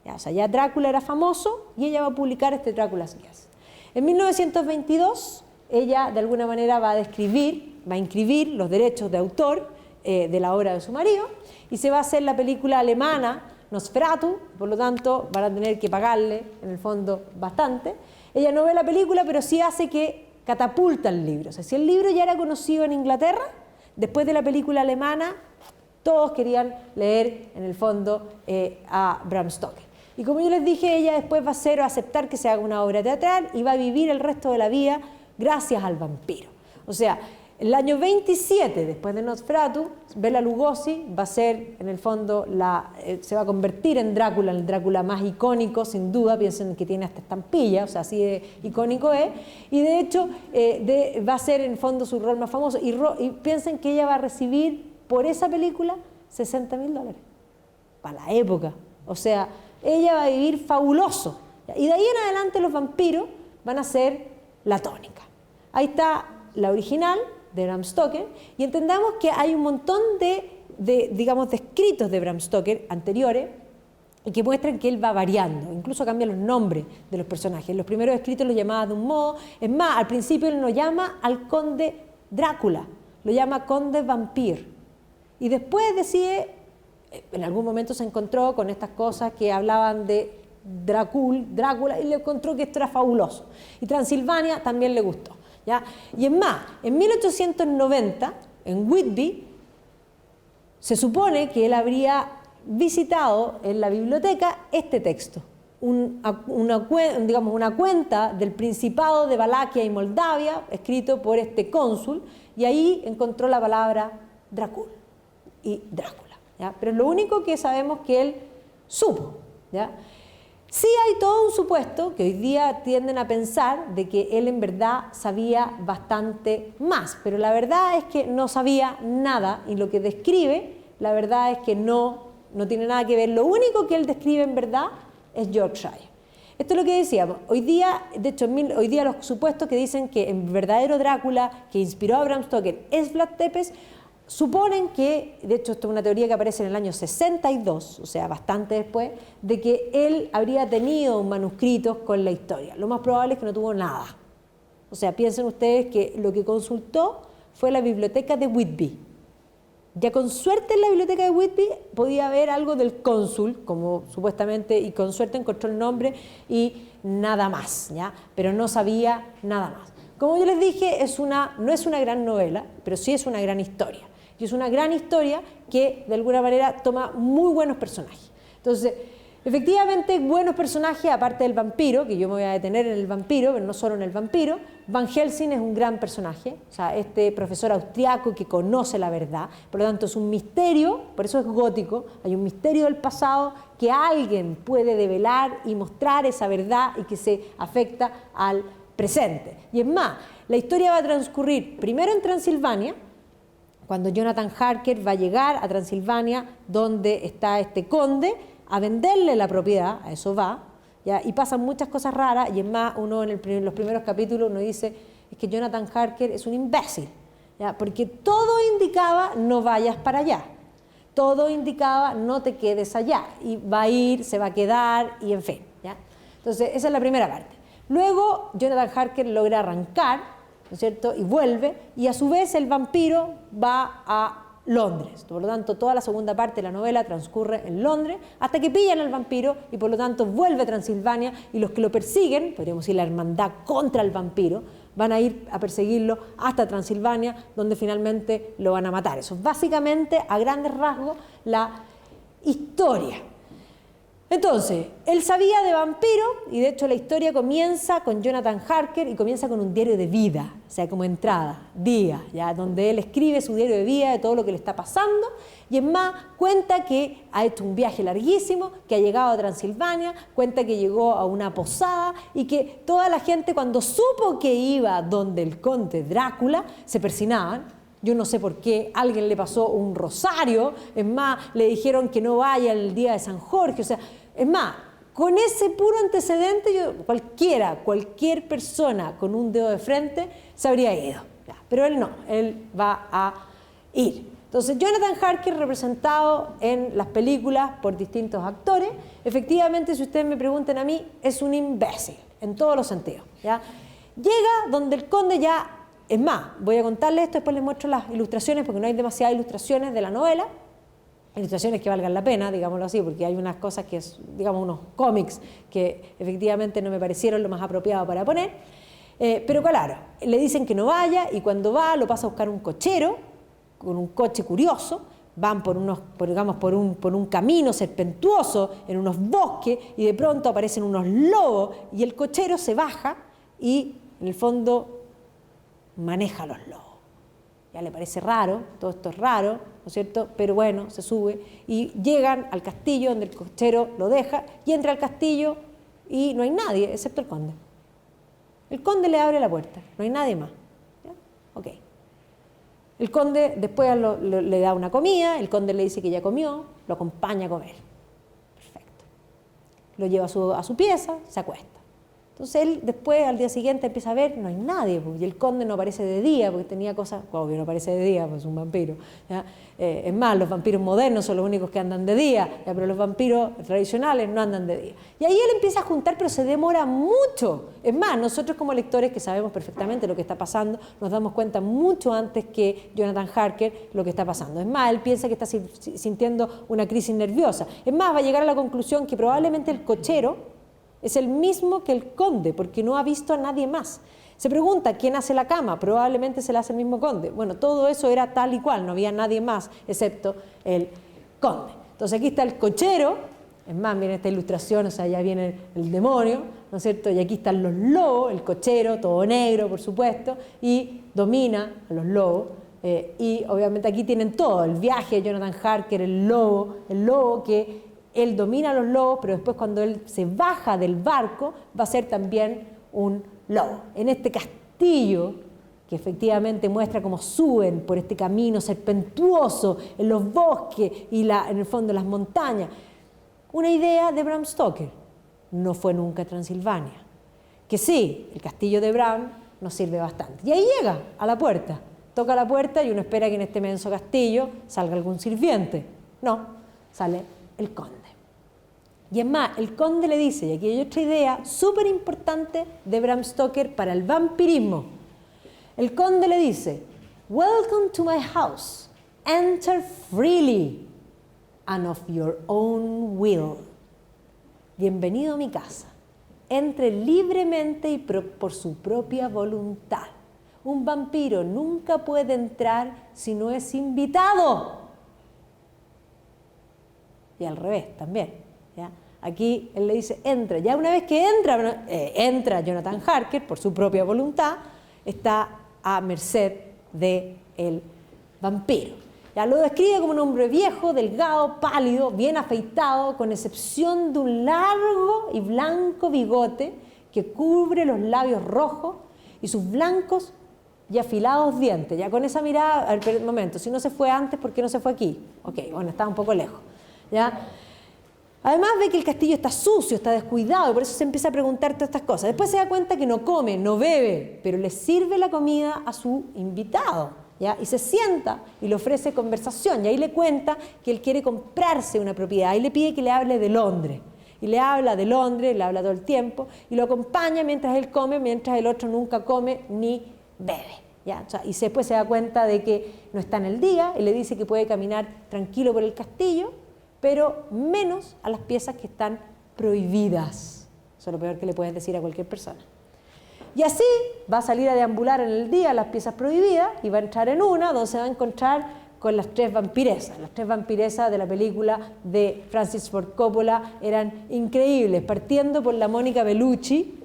O sea, ya Drácula era famoso y ella va a publicar este Dracula's Guest. En 1922 ella de alguna manera va a inscribir los derechos de autor de la obra de su marido, y se va a hacer la película alemana Nosferatu, por lo tanto van a tener que pagarle en el fondo bastante. Ella no ve la película, pero sí hace que catapulta el libro. O sea, si el libro ya era conocido en Inglaterra, después de la película alemana, todos querían leer en el fondo a Bram Stoker. Y como yo les dije, ella después va a aceptar que se haga una obra teatral y va a vivir el resto de la vida gracias al vampiro. O sea, el año 27, después de Nosferatu, Bela Lugosi va a ser, en el fondo, se va a convertir en Drácula, el Drácula más icónico, sin duda. Piensen que tiene hasta estampilla, o sea, así de icónico es. Y de hecho, va a ser, en el fondo, su rol más famoso. Y piensen que ella va a recibir, por esa película, $60.000. Para la época. O sea, ella va a vivir fabuloso. Y de ahí en adelante los vampiros van a ser la tónica. Ahí está la original de Bram Stoker, y entendamos que hay un montón de escritos de Bram Stoker anteriores y que muestran que él va variando, incluso cambia los nombres de los personajes. Los primeros escritos los llamaba de un modo, es más, al principio él no llama al conde Drácula, lo llama conde vampir, y después decide, en algún momento se encontró con estas cosas que hablaban de Drácula, y le encontró que esto era fabuloso, y Transilvania también le gustó. ¿Ya? Y es más, en 1890, en Whitby, se supone que él habría visitado en la biblioteca este texto, una cuenta del Principado de Valaquia y Moldavia, escrito por este cónsul, y ahí encontró la palabra Drácula y Drácula. ¿Ya? Pero es lo único que sabemos que él supo. ¿Ya? Sí hay todo un supuesto que hoy día tienden a pensar de que él en verdad sabía bastante más, pero la verdad es que no sabía nada, y lo que describe, la verdad es que no tiene nada que ver. Lo único que él describe en verdad es Yorkshire. Esto es lo que decíamos. Hoy día, de hecho, hoy día los supuestos que dicen que el verdadero Drácula que inspiró a Bram Stoker es Vlad Tepes, suponen que, de hecho esto es una teoría que aparece en el año 62, o sea, bastante después, de que él habría tenido manuscritos con la historia. Lo más probable es que no tuvo nada. O sea, piensen ustedes que lo que consultó fue la biblioteca de Whitby. Ya con suerte en la biblioteca de Whitby podía haber algo del cónsul, como supuestamente, y con suerte encontró el nombre y nada más, ¿ya? Pero no sabía nada más. Como yo les dije, no es una gran novela, pero sí es una gran historia. Y es una gran historia que de alguna manera toma muy buenos personajes. Entonces, efectivamente, buenos personajes, aparte del vampiro, que yo me voy a detener en el vampiro, pero no solo en el vampiro. Van Helsing es un gran personaje, o sea, este profesor austriaco que conoce la verdad, por lo tanto es un misterio, por eso es gótico, hay un misterio del pasado que alguien puede develar y mostrar esa verdad y que se afecta al presente. Y es más, la historia va a transcurrir primero en Transilvania, cuando Jonathan Harker va a llegar a Transilvania, donde está este conde, a venderle la propiedad, a eso va, ¿ya? Y pasan muchas cosas raras, y es más, uno en los primeros capítulos uno dice, es que Jonathan Harker es un imbécil, ¿ya? Porque todo indicaba no vayas para allá, todo indicaba no te quedes allá, y va a ir, se va a quedar, y en fin, ¿ya? Entonces, esa es la primera parte. Luego, Jonathan Harker logra arrancar, ¿no es cierto?, y vuelve, y a su vez el vampiro va a Londres. Por lo tanto, toda la segunda parte de la novela transcurre en Londres, hasta que pillan al vampiro, y por lo tanto vuelve a Transilvania, y los que lo persiguen, podríamos decir la hermandad contra el vampiro, van a ir a perseguirlo hasta Transilvania, donde finalmente lo van a matar. Eso es básicamente, a grandes rasgos, la historia. Entonces, él sabía de vampiro, y de hecho la historia comienza con Jonathan Harker y comienza con un diario de vida, o sea, como entrada, día, ya, donde él escribe su diario de vida de todo lo que le está pasando, y es más, cuenta que ha hecho un viaje larguísimo, que ha llegado a Transilvania, cuenta que llegó a una posada, y que toda la gente, cuando supo que iba donde el conde Drácula, se persinaban. Yo no sé por qué, alguien le pasó un rosario, es más, le dijeron que no vaya el día de San Jorge, o sea, es más, con ese puro antecedente, cualquier persona con un dedo de frente se habría ido, pero él no, él va a ir. Entonces, Jonathan Harker, representado en las películas por distintos actores, efectivamente, si ustedes me preguntan a mí, es un imbécil, en todos los sentidos, ¿ya? Llega donde el conde ya... Es más, voy a contarles esto, después les muestro las ilustraciones, porque no hay demasiadas ilustraciones de la novela, ilustraciones que valgan la pena, digámoslo así, porque hay unas cosas que es, digamos, unos cómics que efectivamente no me parecieron lo más apropiado para poner, pero claro, le dicen que no vaya, y cuando va lo pasa a buscar un cochero, con un coche curioso, van por un camino serpentuoso, en unos bosques, y de pronto aparecen unos lobos, y el cochero se baja, y en el fondo maneja a los lobos. Ya le parece raro, todo esto es raro, ¿no es cierto? Pero bueno, se sube y llegan al castillo donde el cochero lo deja, y entra al castillo y no hay nadie, excepto el conde. El conde le abre la puerta, no hay nadie más. ¿Ya? Ok. El conde después le da una comida, el conde le dice que ya comió, lo acompaña a comer. Perfecto. Lo lleva a su pieza, se acuesta. Entonces él después, al día siguiente, empieza a ver, no hay nadie, y el conde no aparece de día, porque tenía cosas, obvio, no aparece de día, pues es un vampiro, ¿ya? Es más, los vampiros modernos son los únicos que andan de día, ¿ya? Pero los vampiros tradicionales no andan de día. Y ahí él empieza a juntar, pero se demora mucho. Es más, nosotros como lectores, que sabemos perfectamente lo que está pasando, nos damos cuenta mucho antes que Jonathan Harker lo que está pasando. Es más, él piensa que está sintiendo una crisis nerviosa. Es más, va a llegar a la conclusión que probablemente el cochero es el mismo que el conde, porque no ha visto a nadie más. Se pregunta quién hace la cama, probablemente se la hace el mismo conde. Bueno, todo eso era tal y cual, no había nadie más excepto el conde. Entonces aquí está el cochero, es más, miren esta ilustración, o sea, ya viene el demonio, ¿no es cierto? Y aquí están los lobos, el cochero, todo negro, por supuesto, y domina a los lobos. Y obviamente aquí tienen todo, el viaje de Jonathan Harker, el lobo que... Él domina a los lobos, pero después cuando él se baja del barco va a ser también un lobo. En este castillo, que efectivamente muestra cómo suben por este camino serpentuoso en los bosques y en el fondo las montañas, una idea de Bram Stoker. No fue nunca a Transilvania. Que sí, el castillo de Bram nos sirve bastante. Y ahí llega a la puerta, toca la puerta y uno espera que en este inmenso castillo salga algún sirviente. No, sale el conde. Y es más, el conde le dice, y aquí hay otra idea súper importante de Bram Stoker para el vampirismo. El conde le dice, "Welcome to my house, enter freely and of your own will." Bienvenido a mi casa, entre libremente y por su propia voluntad. Un vampiro nunca puede entrar si no es invitado. Y al revés también, ¿ya? Aquí él le dice, entra. Ya una vez que entra Jonathan Harker por su propia voluntad, está a merced del vampiro. Ya lo describe como un hombre viejo, delgado, pálido, bien afeitado, con excepción de un largo y blanco bigote que cubre los labios rojos y sus blancos y afilados dientes. Ya con esa mirada, a ver, un momento, si no se fue antes, ¿por qué no se fue aquí? Ok, bueno, estaba un poco lejos. ¿Ya? Además ve que el castillo está sucio, está descuidado, y por eso se empieza a preguntar todas estas cosas. Después se da cuenta que no come, no bebe, pero le sirve la comida a su invitado, ¿ya? Y se sienta y le ofrece conversación, y ahí le cuenta que él quiere comprarse una propiedad, y le pide que le hable de Londres. Y le habla de Londres, le habla todo el tiempo, y lo acompaña mientras él come, mientras el otro nunca come ni bebe. ¿Ya? O sea, y después se da cuenta de que no está en el día, y le dice que puede caminar tranquilo por el castillo, pero menos a las piezas que están prohibidas. Eso es lo peor que le puedes decir a cualquier persona. Y así va a salir a deambular en el día las piezas prohibidas y va a entrar en una donde se va a encontrar con las tres vampiresas. Las tres vampiresas de la película de Francis Ford Coppola eran increíbles, partiendo por la Mónica Bellucci,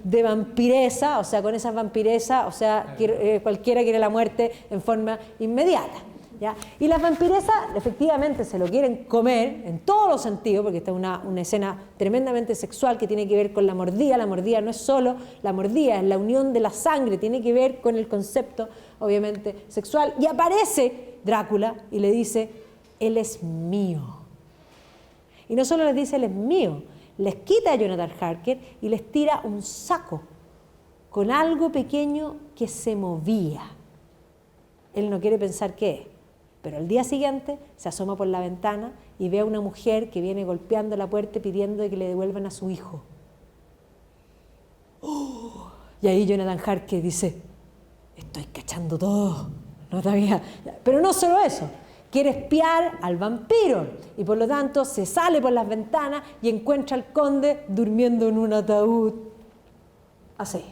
de vampiresa, o sea, con esas vampiresas, o sea, cualquiera quiere la muerte en forma inmediata. ¿Ya? Y las vampiresas efectivamente se lo quieren comer en todos los sentidos, porque esta es una escena tremendamente sexual que tiene que ver con la mordida no es solo la mordida, es la unión de la sangre, tiene que ver con el concepto obviamente sexual, y aparece Drácula y le dice, él es mío. Y no solo les dice, él es mío, les quita a Jonathan Harker y les tira un saco con algo pequeño que se movía. Él no quiere pensar qué es. Pero al día siguiente se asoma por la ventana y ve a una mujer que viene golpeando la puerta pidiendo que le devuelvan a su hijo. ¡Oh! Y ahí Jonathan Harker dice, estoy cachando todo. No todavía. Pero no solo eso, quiere espiar al vampiro y por lo tanto se sale por las ventanas y encuentra al conde durmiendo en un ataúd así.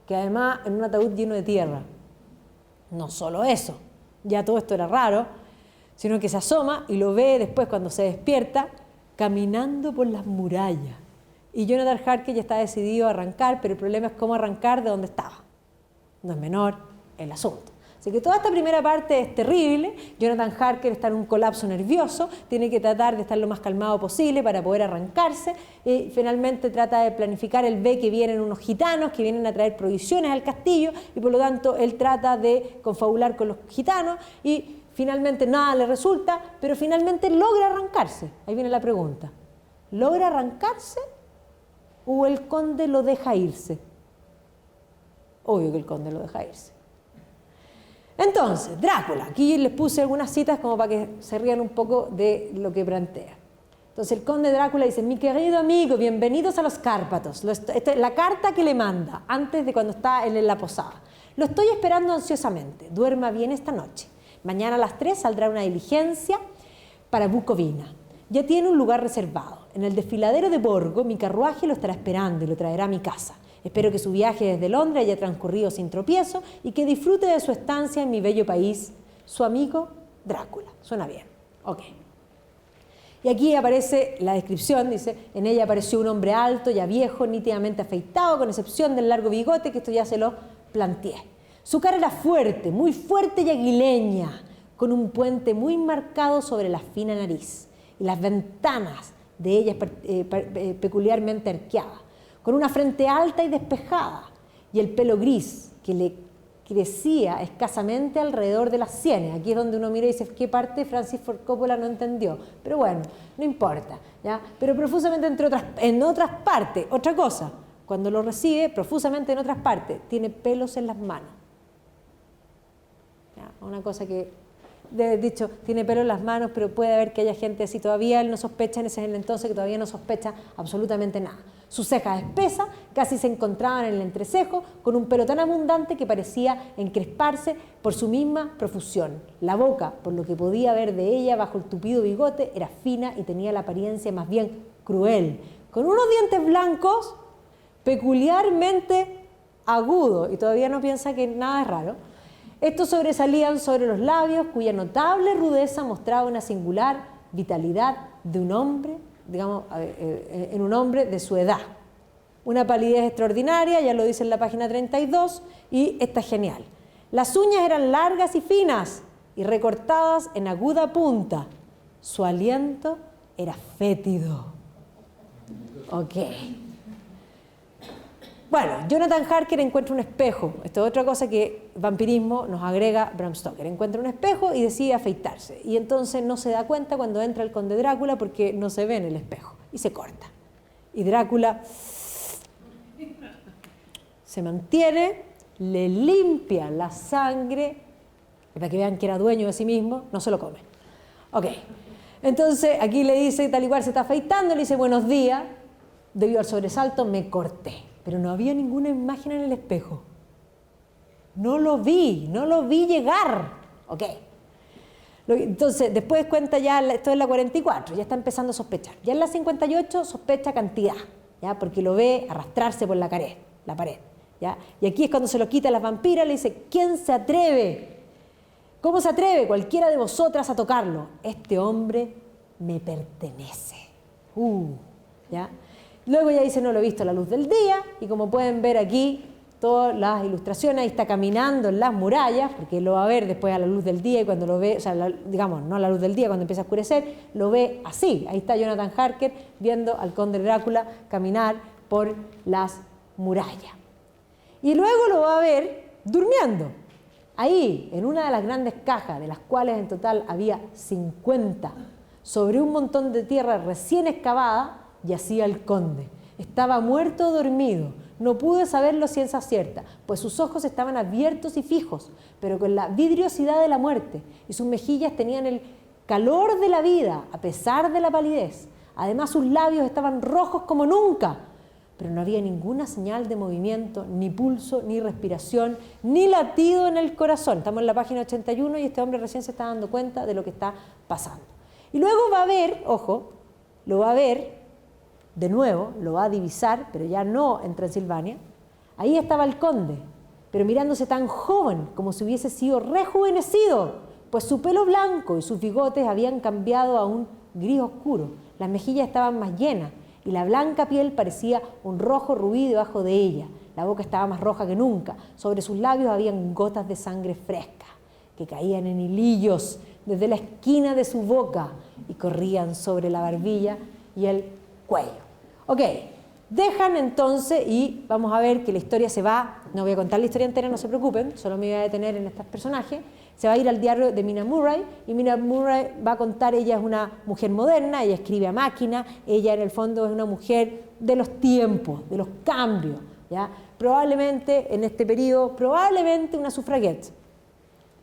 Que además en un ataúd lleno de tierra. No solo eso. Ya todo esto era raro, sino que se asoma y lo ve después cuando se despierta caminando por las murallas. Y Jonathan Harker ya está decidido a arrancar, pero el problema es cómo arrancar de donde estaba. No es menor el asunto. Así que toda esta primera parte es terrible. Jonathan Harker está en un colapso nervioso, tiene que tratar de estar lo más calmado posible para poder arrancarse y finalmente trata de planificar. Él ve que vienen unos gitanos que vienen a traer provisiones al castillo y por lo tanto él trata de confabular con los gitanos y finalmente nada le resulta, pero finalmente logra arrancarse. Ahí viene la pregunta. ¿Logra arrancarse o el conde lo deja irse? Obvio que el conde lo deja irse. Entonces, Drácula, aquí les puse algunas citas como para que se rían un poco de lo que plantea. Entonces el conde Drácula dice, mi querido amigo, bienvenidos a los Cárpatos. Esta es la carta que le manda antes de cuando está él en la posada. Lo estoy esperando ansiosamente, duerma bien esta noche. Mañana a las 3 saldrá una diligencia para Bucovina. Ya tiene un lugar reservado. En el desfiladero de Borgo mi carruaje lo estará esperando y lo traerá a mi casa. Espero que su viaje desde Londres haya transcurrido sin tropiezo y que disfrute de su estancia en mi bello país, su amigo Drácula. Suena bien. Ok. Y aquí aparece la descripción, dice, en ella apareció un hombre alto, ya viejo, nítidamente afeitado, con excepción del largo bigote, que esto ya se lo planteé. Su cara era fuerte y aguileña, con un puente muy marcado sobre la fina nariz, y las ventanas de ella peculiarmente arqueadas, con una frente alta y despejada, y el pelo gris que le crecía escasamente alrededor de las sienes. Aquí es donde uno mira y dice, ¿qué parte Francis Ford Coppola no entendió? Pero bueno, no importa, ¿ya? Pero profusamente en otras partes, otra cosa, cuando lo recibe, profusamente en otras partes, tiene pelos en las manos. ¿Ya? Una cosa que, de dicho, tiene pelo en las manos, pero puede haber que haya gente así todavía, él no sospecha, en ese entonces que todavía no sospecha absolutamente nada. Sus cejas espesas casi se encontraban en el entrecejo, con un pelo tan abundante que parecía encresparse por su misma profusión. La boca, por lo que podía ver de ella bajo el tupido bigote, era fina y tenía la apariencia más bien cruel, con unos dientes blancos peculiarmente agudos, y todavía no piensa que nada es raro. Estos sobresalían sobre los labios, cuya notable rudeza mostraba una singular vitalidad de un hombre, digamos, en un hombre de su edad. Una palidez extraordinaria, ya lo dice en la página 32, y está genial. Las uñas eran largas y finas y recortadas en aguda punta. Su aliento era fétido. Ok. Bueno, Jonathan Harker encuentra un espejo. Esto es otra cosa que vampirismo nos agrega Bram Stoker. Encuentra un espejo y decide afeitarse. Y entonces no se da cuenta cuando entra el conde Drácula porque no se ve en el espejo. Y se corta. Y Drácula se mantiene, le limpia la sangre, para que vean que era dueño de sí mismo, no se lo come. Ok. Entonces aquí le dice, tal igual se está afeitando, le dice buenos días. Debido al sobresalto me corté. Pero no había ninguna imagen en el espejo. No lo vi llegar. Ok. Entonces, después cuenta ya, esto es la 44, ya está empezando a sospechar. Ya en la 58 sospecha cantidad, ¿ya? Porque lo ve arrastrarse por la pared. ¿Ya? Y aquí es cuando se lo quita a las vampiras, le dice, ¿quién se atreve? ¿Cómo se atreve cualquiera de vosotras a tocarlo? Este hombre me pertenece. ¿Ya? Luego ya dice, no lo he visto a la luz del día, y como pueden ver aquí, todas las ilustraciones, ahí está caminando en las murallas, porque lo va a ver después a la luz del día, y cuando lo ve, o sea, digamos, no a la luz del día, cuando empieza a oscurecer, lo ve así. Ahí está Jonathan Harker viendo al conde Drácula caminar por las murallas. Y luego lo va a ver durmiendo. Ahí, en una de las grandes cajas, de las cuales en total había 50, sobre un montón de tierra recién excavada, yacía el conde. Estaba muerto o dormido. No pude saberlo ciencia cierta, pues sus ojos estaban abiertos y fijos, pero con la vidriosidad de la muerte, y sus mejillas tenían el calor de la vida, a pesar de la palidez. Además, sus labios estaban rojos como nunca, pero no había ninguna señal de movimiento, ni pulso, ni respiración, ni latido en el corazón. Estamos en la página 81 y este hombre recién se está dando cuenta de lo que está pasando. Y luego va a ver, ojo, lo va a ver de nuevo, lo va a divisar, pero ya no en Transilvania. Ahí estaba el conde, pero mirándose tan joven como si hubiese sido rejuvenecido, pues su pelo blanco y sus bigotes habían cambiado a un gris oscuro. Las mejillas estaban más llenas y la blanca piel parecía un rojo rubí debajo de ella. La boca estaba más roja que nunca. Sobre sus labios habían gotas de sangre fresca que caían en hilillos desde la esquina de su boca y corrían sobre la barbilla y el cuello. Ok, dejan entonces y vamos a ver que la historia se va, no voy a contar la historia entera, no se preocupen, solo me voy a detener en estos personajes. Se va a ir al diario de Mina Murray y Mina Murray va a contar, ella es una mujer moderna, ella escribe a máquina, ella en el fondo es una mujer de los tiempos, de los cambios, ¿ya? Probablemente en este periodo, probablemente una sufragette,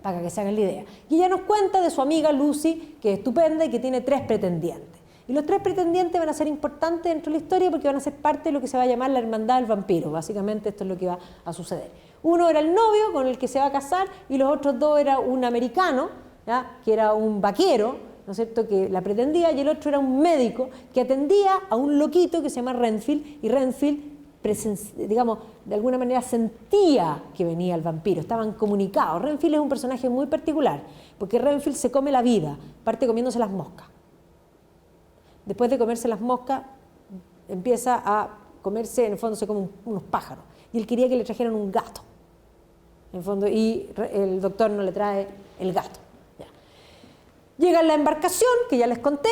para que se hagan la idea. Y ella nos cuenta de su amiga Lucy, que es estupenda y que tiene 3 pretendientes. Y los 3 pretendientes van a ser importantes dentro de la historia porque van a ser parte de lo que se va a llamar la hermandad del vampiro. Básicamente esto es lo que va a suceder. Uno era el novio con el que se va a casar y los otros 2 era un americano, ¿ya? Que era un vaquero, ¿no es cierto?, que la pretendía, y el otro era un médico que atendía a un loquito que se llama Renfield, y Renfield, digamos, de alguna manera sentía que venía el vampiro, estaban comunicados. Renfield es un personaje muy particular porque Renfield se come la vida, parte comiéndose las moscas. Después de comerse las moscas, empieza a comerse, en el fondo se come unos pájaros. Y él quería que le trajeran un gato, en el fondo, y el doctor no le trae el gato. Ya. Llega en la embarcación, que ya les conté,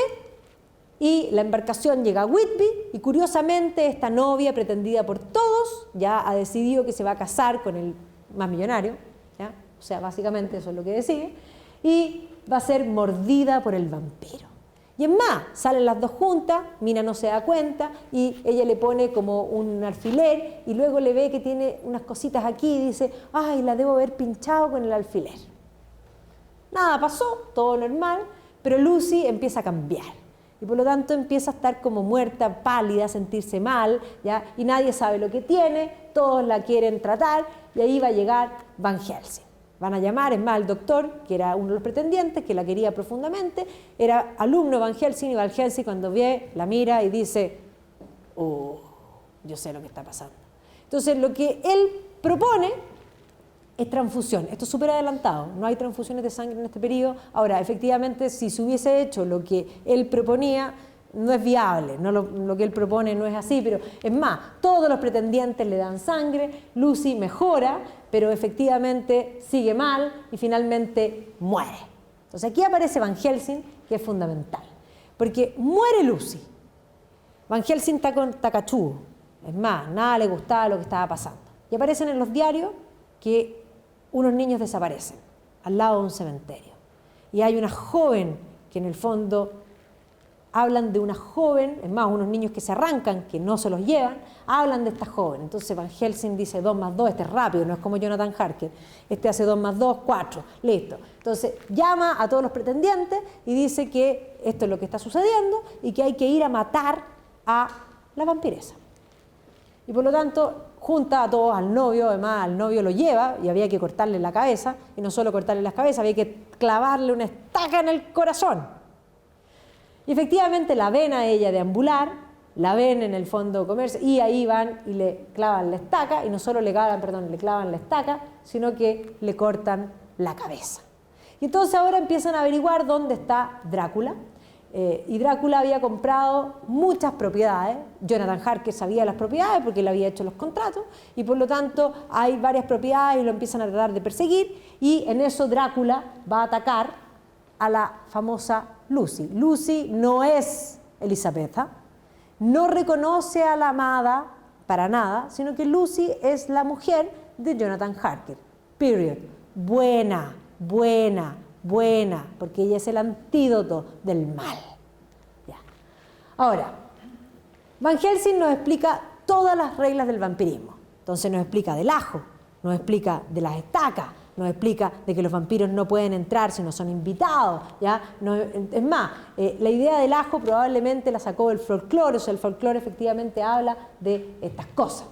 y la embarcación llega a Whitby, y curiosamente esta novia, pretendida por todos, ya ha decidido que se va a casar con el más millonario, ¿ya? O sea, básicamente eso es lo que decide, y va a ser mordida por el vampiro. Y es más, salen las 2 juntas, Mina no se da cuenta y ella le pone como un alfiler y luego le ve que tiene unas cositas aquí y dice, ay, la debo haber pinchado con el alfiler. Nada pasó, todo normal, pero Lucy empieza a cambiar y por lo tanto empieza a estar como muerta, pálida, a sentirse mal, ¿ya? Y nadie sabe lo que tiene, todos la quieren tratar y ahí va a llegar Van Helsing. Van a llamar, es más, el doctor, que era uno de los pretendientes, que la quería profundamente, era alumno de Van Helsing, y Van Helsing cuando ve, la mira y dice, oh, yo sé lo que está pasando. Entonces, lo que él propone es transfusión. Esto es súper adelantado, no hay transfusiones de sangre en este periodo. Ahora, efectivamente, si se hubiese hecho lo que él proponía, no es viable, no lo que él propone no es así, pero es más, todos los pretendientes le dan sangre, Lucy mejora, pero efectivamente sigue mal y finalmente muere. Entonces aquí aparece Van Helsing, que es fundamental, porque muere Lucy. Van Helsing está cachudo, Es más, nada le gustaba lo que estaba pasando. Y aparecen en los diarios que unos niños desaparecen al lado de un cementerio. Y hay una joven que en el fondo hablan de una joven, es más, unos niños que se arrancan, que no se los llevan, hablan de esta joven. Entonces Van Helsing dice 2 más 2, este es rápido, no es como Jonathan Harker, este hace 2 más 2, 4, listo. Entonces llama a todos los pretendientes y dice que esto es lo que está sucediendo y que hay que ir a matar a la vampiresa. Y por lo tanto junta a todos al novio, además al novio lo lleva y había que cortarle la cabeza, y no solo cortarle la cabeza, había que clavarle una estaca en el corazón. Y efectivamente la ven a ella deambular, la ven en el fondo comercio, y ahí van y le clavan la estaca, y no solo le clavan la estaca, sino que le cortan la cabeza. Y entonces ahora empiezan a averiguar dónde está Drácula, y Drácula había comprado muchas propiedades. Jonathan Harker sabía las propiedades porque él había hecho los contratos, y por lo tanto hay varias propiedades y lo empiezan a tratar de perseguir, y en eso Drácula va a atacar a la famosa Lucy. Lucy no es Elisabetta, no reconoce a la amada para nada, sino que Lucy es la mujer de Jonathan Harker. Period. Buena, buena, buena, porque ella es el antídoto del mal. Ya. Ahora, Van Helsing nos explica todas las reglas del vampirismo. Entonces nos explica del ajo, nos explica de las estacas, nos explica de que los vampiros no pueden entrar si no son invitados, ¿ya? No, es más, la idea del ajo probablemente la sacó del folclore, o sea, el folclore efectivamente habla de estas cosas.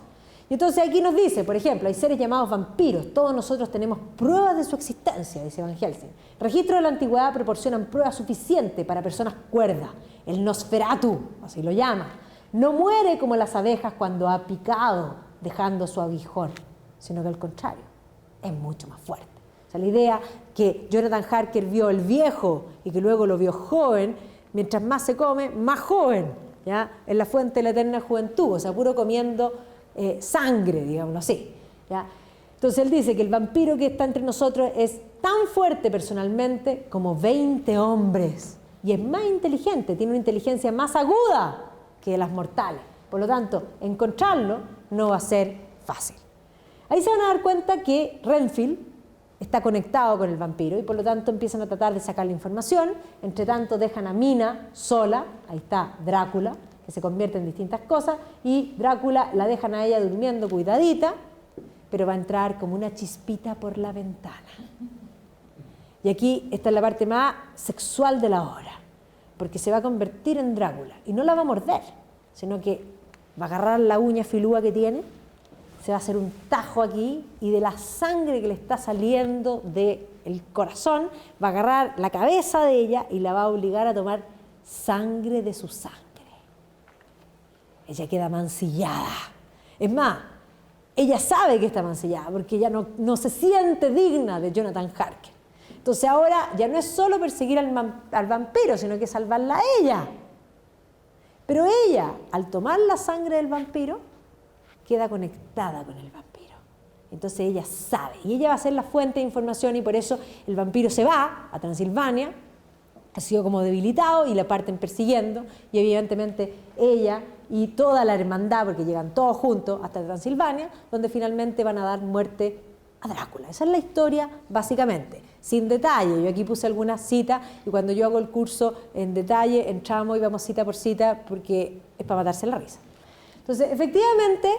Y entonces aquí nos dice, por ejemplo, hay seres llamados vampiros, todos nosotros tenemos pruebas de su existencia, dice Van Helsing. Registros de la antigüedad proporcionan pruebas suficientes para personas cuerdas. El Nosferatu, así lo llama, no muere como las abejas cuando ha picado, dejando su aguijón, sino que al contrario, es mucho más fuerte. O sea, la idea que Jonathan Harker vio el viejo y que luego lo vio joven, mientras más se come, más joven, ¿ya? Es la fuente de la eterna juventud, o sea, puro comiendo sangre, digámoslo así, ¿ya? Entonces él dice que el vampiro que está entre nosotros es tan fuerte personalmente como 20 hombres, y es más inteligente, tiene una inteligencia más aguda que las mortales. Por lo tanto, encontrarlo no va a ser fácil. Ahí se van a dar cuenta que Renfield está conectado con el vampiro y por lo tanto empiezan a tratar de sacar la información. Entre tanto dejan a Mina sola, ahí está Drácula, que se convierte en distintas cosas, y Drácula la dejan a ella durmiendo cuidadita, pero va a entrar como una chispita por la ventana. Y aquí está la parte más sexual de la obra, porque se va a convertir en Drácula y no la va a morder, sino que va a agarrar la uña filúa que tiene, se va a hacer un tajo aquí, y de la sangre que le está saliendo del corazón va a agarrar la cabeza de ella y la va a obligar a tomar sangre de su sangre. Ella queda mancillada. Es más, ella sabe que está mancillada porque ella no se siente digna de Jonathan Harker. Entonces ahora ya no es solo perseguir al vampiro, sino que salvarla a ella. Pero ella, al tomar la sangre del vampiro, queda conectada con el vampiro. Entonces ella sabe, y ella va a ser la fuente de información, y por eso el vampiro se va a Transilvania, ha sido como debilitado, y la parten persiguiendo, y evidentemente ella y toda la hermandad, porque llegan todos juntos hasta Transilvania, donde finalmente van a dar muerte a Drácula. Esa es la historia básicamente, sin detalle. Yo aquí puse algunas citas, y cuando yo hago el curso en detalle entramos y vamos cita por cita, porque es para matarse la risa. Entonces, efectivamente,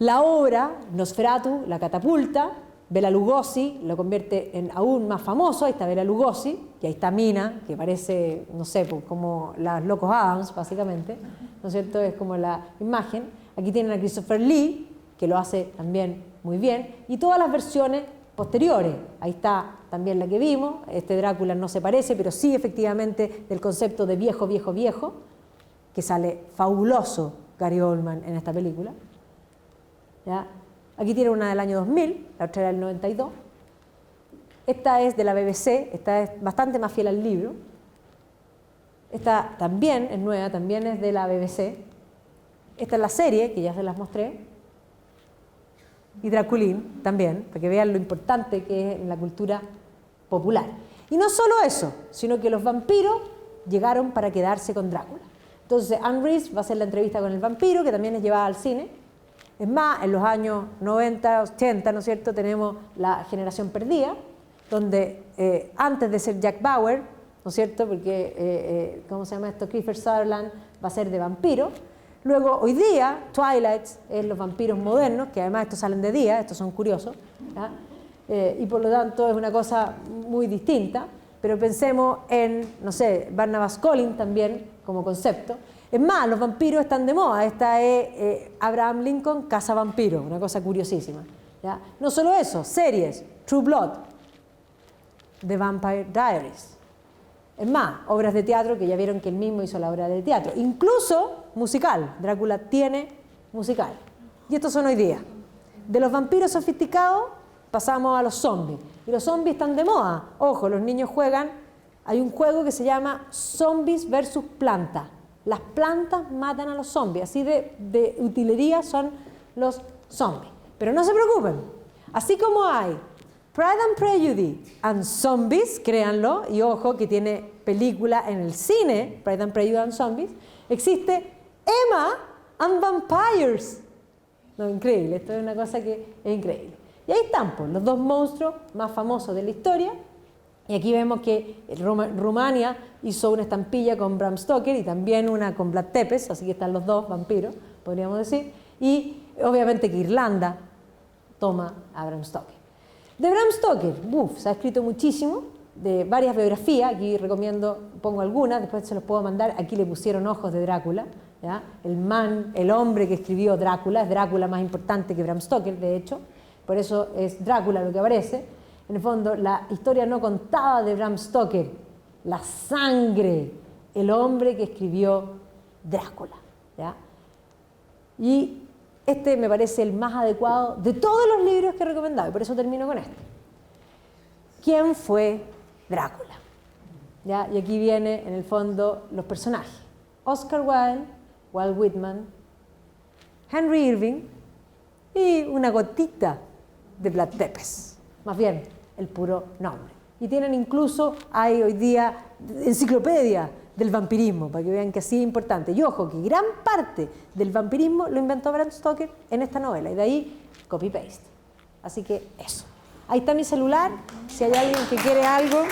la obra Nosferatu la catapulta, Bela Lugosi lo convierte en aún más famoso. Ahí está Bela Lugosi, y ahí está Mina, que parece, no sé, como las Locos Adams, básicamente, ¿no es cierto? Es como la imagen. Aquí tienen a Christopher Lee, que lo hace también muy bien, y todas las versiones posteriores. Ahí está también la que vimos. Este Drácula no se parece, pero sí efectivamente del concepto de viejo, viejo, viejo, que sale fabuloso Gary Oldman en esta película. ¿Ya? Aquí tiene una del año 2000, la otra era del 92. Esta es de la BBC, esta es bastante más fiel al libro. Esta también es nueva, también es de la BBC. Esta es la serie, que ya se las mostré. Y Draculín también, para que vean lo importante que es en la cultura popular. Y no solo eso, sino que los vampiros llegaron para quedarse con Drácula. Entonces, Anne Rice va a hacer la entrevista con el vampiro, que también es llevada al cine. Es más, en los años 90, 80, ¿no es cierto?, tenemos La Generación Perdida, donde antes de ser Jack Bauer, ¿no es cierto?, porque, ¿cómo se llama esto?, Kiefer Sutherland va a ser de vampiro. Luego, hoy día, Twilight es los vampiros modernos, que además estos salen de día, estos son curiosos, ¿ya? Y por lo tanto es una cosa muy distinta, pero pensemos en, no sé, Barnabas Collins también como concepto. Es más, los vampiros están de moda. Esta es Abraham Lincoln, Caza Vampiro, una cosa curiosísima, ¿ya? No solo eso, series, True Blood, The Vampire Diaries. Es más, obras de teatro que ya vieron que él mismo hizo la obra de teatro. Incluso musical, Drácula tiene musical. Y estos son hoy día. De los vampiros sofisticados pasamos a los zombies. Y los zombies están de moda. Ojo, los niños juegan. Hay un juego que se llama Zombies versus Plantas. Las plantas matan a los zombies. Así de utilería son los zombies. Pero no se preocupen. Así como hay Pride and Prejudice and Zombies, créanlo, y ojo que tiene película en el cine, Pride and Prejudice and Zombies, existe Emma and Vampires. No, increíble, esto es una cosa que es increíble. Y ahí están, pues, los dos monstruos más famosos de la historia. Y aquí vemos que Rumania hizo una estampilla con Bram Stoker y también una con Vlad Tepes, así que están los dos vampiros, podríamos decir. Y obviamente que Irlanda toma a Bram Stoker. De Bram Stoker, se ha escrito muchísimo, de varias biografías, aquí recomiendo, pongo algunas, después se los puedo mandar, aquí le pusieron Ojos de Drácula, ¿ya? El hombre que escribió Drácula, es Drácula más importante que Bram Stoker, de hecho, por eso es Drácula lo que aparece. En el fondo, la historia no contada de Bram Stoker, la sangre, el hombre que escribió Drácula, ¿ya? Y este me parece el más adecuado de todos los libros que he recomendado, y por eso termino con este. ¿Quién fue Drácula? ¿Ya? Y aquí viene, en el fondo, los personajes. Oscar Wilde, Walt Whitman, Henry Irving y una gotita de Vlad Tepes. Más bien, el puro nombre. Y tienen incluso, hay hoy día, enciclopedia del vampirismo, para que vean que así es importante. Y ojo, que gran parte del vampirismo lo inventó Bram Stoker en esta novela, y de ahí copy-paste. Así que eso. Ahí está mi celular, si hay alguien que quiere algo.